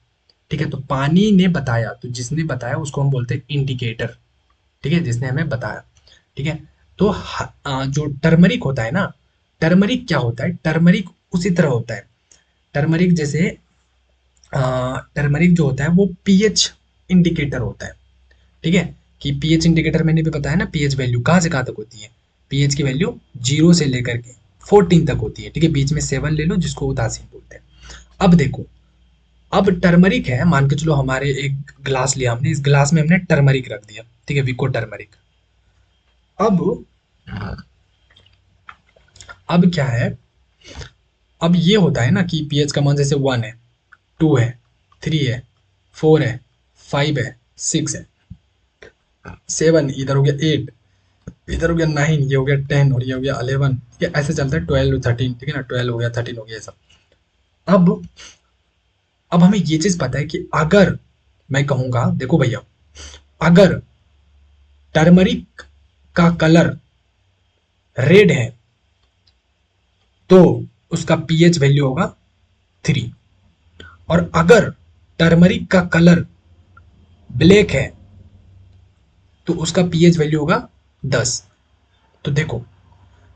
ठीक है, तो पानी ने बताया, तो जिसने बताया उसको हम बोलते हैं इंडिकेटर। ठीक है, जिसने हमें बताया। ठीक है, तो जो टर्मरिक होता है ना, टर्मरिक क्या होता है, टर्मरिक उसी तरह होता है। टर्मरिक जैसे टर्मरिक जो होता है वो पीएच इंडिकेटर होता है। ठीक है, कि पीएच इंडिकेटर मैंने भी बताया ना, पीएच वैल्यू कहाँ से कहाँ तक होती है, पीएच की वैल्यू 0 से लेकर के 14 तक होती है। ठीक है, बीच में 7 ले लो जिसको उदासीन बोलते हैं। अब देखो, अब टर्मरिक है, मान के चलो हमारे एक ग्लास लिया हमने, इस ग्लास में हमने टर्मरिक रख दिया, ठीक है, विको टर्मरिक। अब अब क्या है, अब ये होता है ना कि पीएच का मान जैसे 1 है, 2 है, 3 है, 4 है, 5 है, 6 है, 7, इधर हो गया 8, इधर हो गया 9, ये हो गया 10 और ये हो गया 11। ठीक है, ऐसे चलता है 12 13, ठीक है ना, 12 हो गया, 13 हो गया, ये सब। अब अब हमें ये चीज पता है कि अगर मैं कहूंगा, देखो भैया, अगर टर्मरिक का कलर रेड है तो उसका पीएच वैल्यू होगा 3, और अगर टर्मरिक का कलर ब्लैक है तो उसका पीएच वैल्यू होगा 10। तो देखो,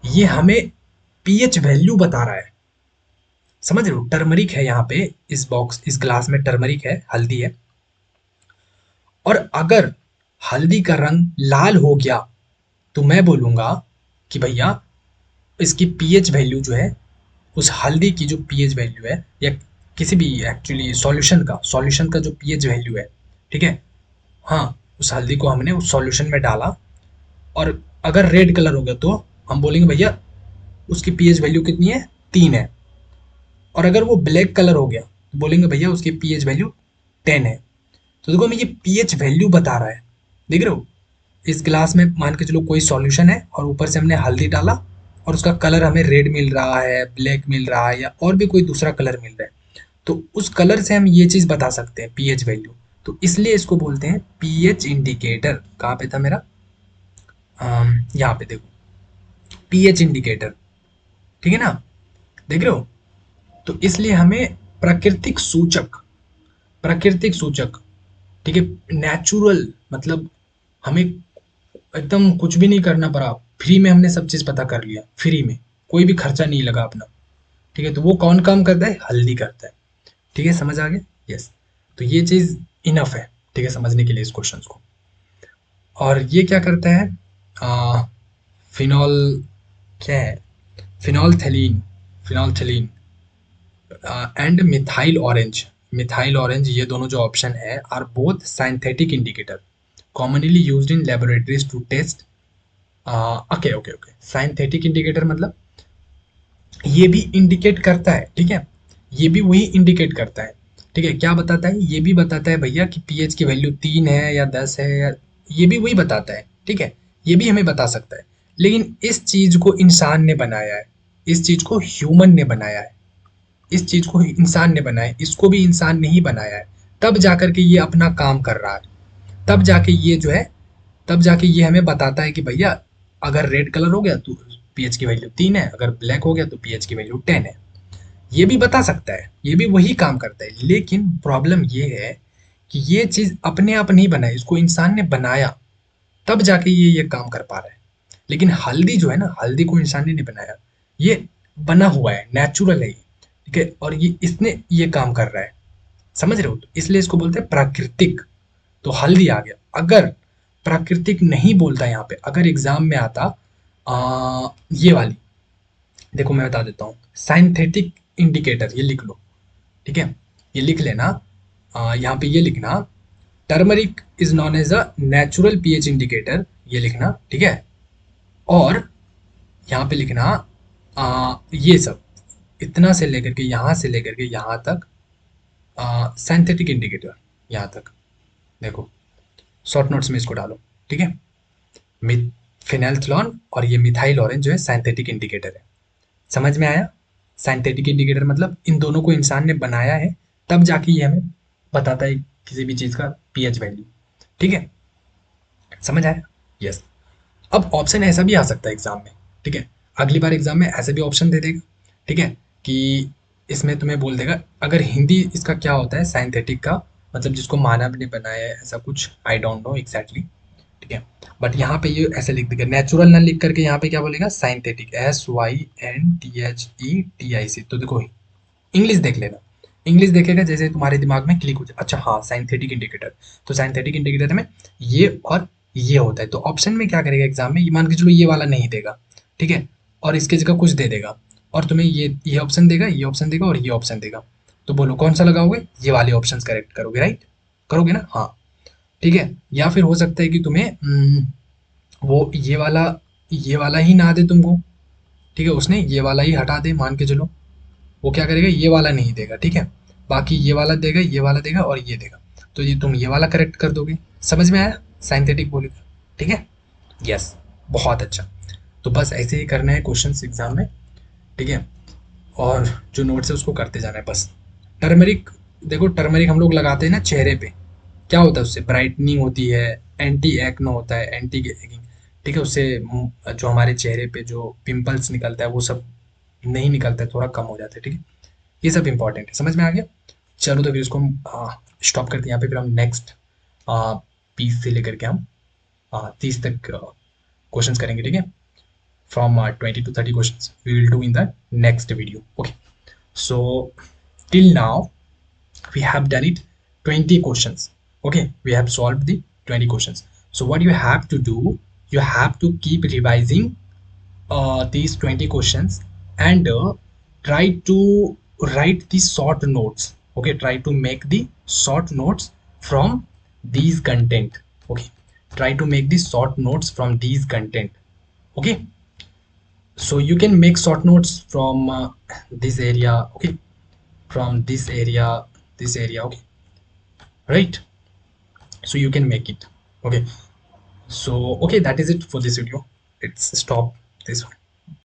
ये हमें पीएच वैल्यू बता रहा है, समझ रहे हो। टर्मरिक है यहाँ पे, इस बॉक्स, इस ग्लास में टर्मरिक है, हल्दी है, और अगर हल्दी का रंग लाल हो गया तो मैं बोलूंगा कि भैया इसकी पीएच वैल्यू जो है, उस हल्दी की जो पीएच वैल्यू है, या किसी भी एक्चुअली सॉल्यूशन का जो पीएच वैल्यू है, ठीक है, हाँ, उस हल्दी को हमने उस सॉल्यूशन में डाला, और अगर रेड कलर हो गया तो हम बोलेंगे भैया उसकी पीएच वैल्यू कितनी है, 3 है। और अगर वो ब्लैक कलर हो गया तो बोलेंगे भैया उसकी पीएच वैल्यू 10 है। तो देखो हमें ये पीएच वैल्यू बता रहा है, देख रहे हो। इस ग्लास में मान के चलो कोई सॉल्यूशन है और ऊपर से हमने हल्दी डाला, और उसका कलर हमें रेड मिल रहा है, ब्लैक मिल रहा है, या और भी कोई दूसरा कलर मिल रहा है, तो उस कलर से हम ये चीज बता सकते हैं, पीएच वैल्यू। तो इसलिए इसको बोलते हैं पीएच इंडिकेटर। कहाँ पे था मेरा, यहाँ पे देखो, पीएच इंडिकेटर। ठीक है ना, देख रहे हो। तो इसलिए हमें प्राकृतिक सूचक, प्राकृतिक सूचक, ठीक है, नेचुरल, मतलब हमें एकदम कुछ भी नहीं करना पड़ा, फ्री में हमने सब चीज पता कर लिया, फ्री में, कोई भी खर्चा नहीं लगा अपना। ठीक है, तो वो कौन काम करता है, हल्दी करता है। ठीक है, समझ आ गया, यस। तो ये चीज इनफ है, ठीक है, समझने के लिए इस क्वेश्चन को। और ये क्या करता है, फिनॉल, क्या है, phenolphthalein, phenolphthalein and methyl orange, methyl orange, ये दोनों जो ऑप्शन है are both synthetic indicator commonly used in laboratories to test. Okay okay okay, synthetic indicator मतलब ये भी इंडिकेट करता है, ठीक है, ये भी वही इंडिकेट करता है। ठीक है, क्या बताता है, ये भी बताता है भैया कि पीएच की वैल्यू 3 है या 10 है, या ये भी वही बताता है। ठीक है, ये भी हमें बता सकता है, लेकिन इस चीज को इंसान ने बनाया है, इस चीज को ह्यूमन ने बनाया है, इस चीज को इंसान ने बनाया है, इसको भी इंसान ने ही बनाया है, तब जाकर के ये अपना काम कर रहा है। तब जाके ये जो है, तब जाके ये हमें बताता है कि भैया अगर रेड कलर हो गया तो पीएच की वैल्यू 3 है, अगर ब्लैक हो गया तो पीएच की वैल्यू 10 है। ये भी बता सकता है, ये भी वही काम करता है, लेकिन प्रॉब्लम ये है कि ये चीज अपने आप नहीं बनाई, इसको इंसान ने बनाया, तब जाके ये काम कर पा रहा है। लेकिन हल्दी जो है ना, हल्दी को इंसान ने नहीं बनाया, ये बना हुआ है, नेचुरल है ये, ठीक है, और ये इसने ये काम कर रहा है, समझ रहे हो? तो इसलिए इसको बोलते हैं प्राकृतिक। तो हल्दी आ गया। अगर प्राकृतिक नहीं बोलता यहाँ पे, अगर एग्जाम में आता ये वाली, देखो मैं बता देता हूँ, साइंथेटिक इंडिकेटर, ये लिख लो, ठीक है, ये लिख लेना। यहाँ पे ये लिखना, turmeric is known as a natural pH indicator, ये लिखना, ठीक है। और यहाँ पे लिखना ये सब, इतना से लेकर के यहाँ से लेकर के यहाँ तक सिंथेटिक इंडिकेटर, यहाँ तक देखो, शॉर्ट नोट्स में इसको डालो, ठीक है। फिनाइलथ्लोन और ये मिथाइल ऑरेंज जो है सिंथेटिक इंडिकेटर है, समझ में आया? साइंथेटिक इंडिकेटर मतलब इन दोनों को इंसान ने बनाया है, तब जाके ये हमें बताता है किसी भी चीज का पीएच वैल्यू, ठीक है, समझ आया? यस। अब ऑप्शन ऐसा भी आ सकता है एग्जाम में, ठीक है, अगली बार एग्जाम में ऐसे भी ऑप्शन दे देगा, ठीक है, कि इसमें तुम्हें बोल देगा, अगर हिंदी इसका क्या होता है साइंथेटिक का, मतलब जिसको मानव ने बनाया है, ऐसा कुछ, आई डोंट नो एग्जैक्टली, ठीक है। बट यहाँ पे ये ऐसे लिख देगा, नेचुरल ना लिख करके यहाँ पे क्या बोलेगा, साइंथेटिक, SYNTHETIC। तो देखो इंग्लिश देख लेना, इंग्लिश देखेगा जैसे तुम्हारे दिमाग में क्लिक हो जाए, अच्छा हाँ साइंथेटिक इंडिकेटर, तो साइंथेटिक इंडिकेटर में ये और ये होता है। तो ऑप्शन में क्या करेगा एग्जाम में, ये मान के चलो ये वाला नहीं देगा, ठीक है, और इसके जगह कुछ दे देगा, और तुम्हें ये ऑप्शन देगा, ये ऑप्शन देगा और ये ऑप्शन देगा, तो बोलो कौन सा लगाओगे, ये वाले ऑप्शन करेक्ट करोगे, राइट? करोगे ना? हाँ, ठीक है। या फिर हो सकता है कि तुम्हें वो ये वाला ही ना दे तुमको, ठीक है, उसने ये वाला ही हटा दे, मान के चलो, वो क्या करेगा, ये वाला नहीं देगा, ठीक है, बाकी ये वाला देगा, ये वाला देगा और ये देगा, तो ये तुम ये वाला करेक्ट कर दोगे, समझ में आया? साइंथेटिक बोलेगा, ठीक है, यस, बहुत अच्छा। तो बस ऐसे ही करना है क्वेश्चंस एग्जाम में, ठीक है, और जो नोट्स है उसको करते जाना है बस। टर्मरिक, देखो टर्मरिक हम लोग लगाते हैं ना चेहरे पे, क्या होता है उससे, ब्राइटनिंग होती है, एंटी एक्नो होता है, एंटी एगिंग, ठीक है, उससे जो हमारे चेहरे पे जो पिंपल्स निकलता है वो सब नहीं निकलता है, थोड़ा कम हो जाता है, ठीक है, ये सब इंपॉर्टेंट है, समझ में आ गया? चलो तो फिर इसको हम स्टॉप करते हैं यहाँ पे, फिर हम नेक्स्ट 20 से लेकर के हम 30 तक क्वेश्चंस करेंगे, ठीक है, from 20 to 30 questions we will do in the next video. Okay, so till now we have done it 20 questions. Okay, we have solved the 20 questions. So what you have to do, you have to keep revising these 20 questions, and try to write the short notes. Okay, try to make the short notes from these content. Okay, try to make the short notes from these content. Okay, so you can make short notes from this area, okay, from this area, okay, right? So you can make it, okay. So okay, that is it for this video. Let's stop this one.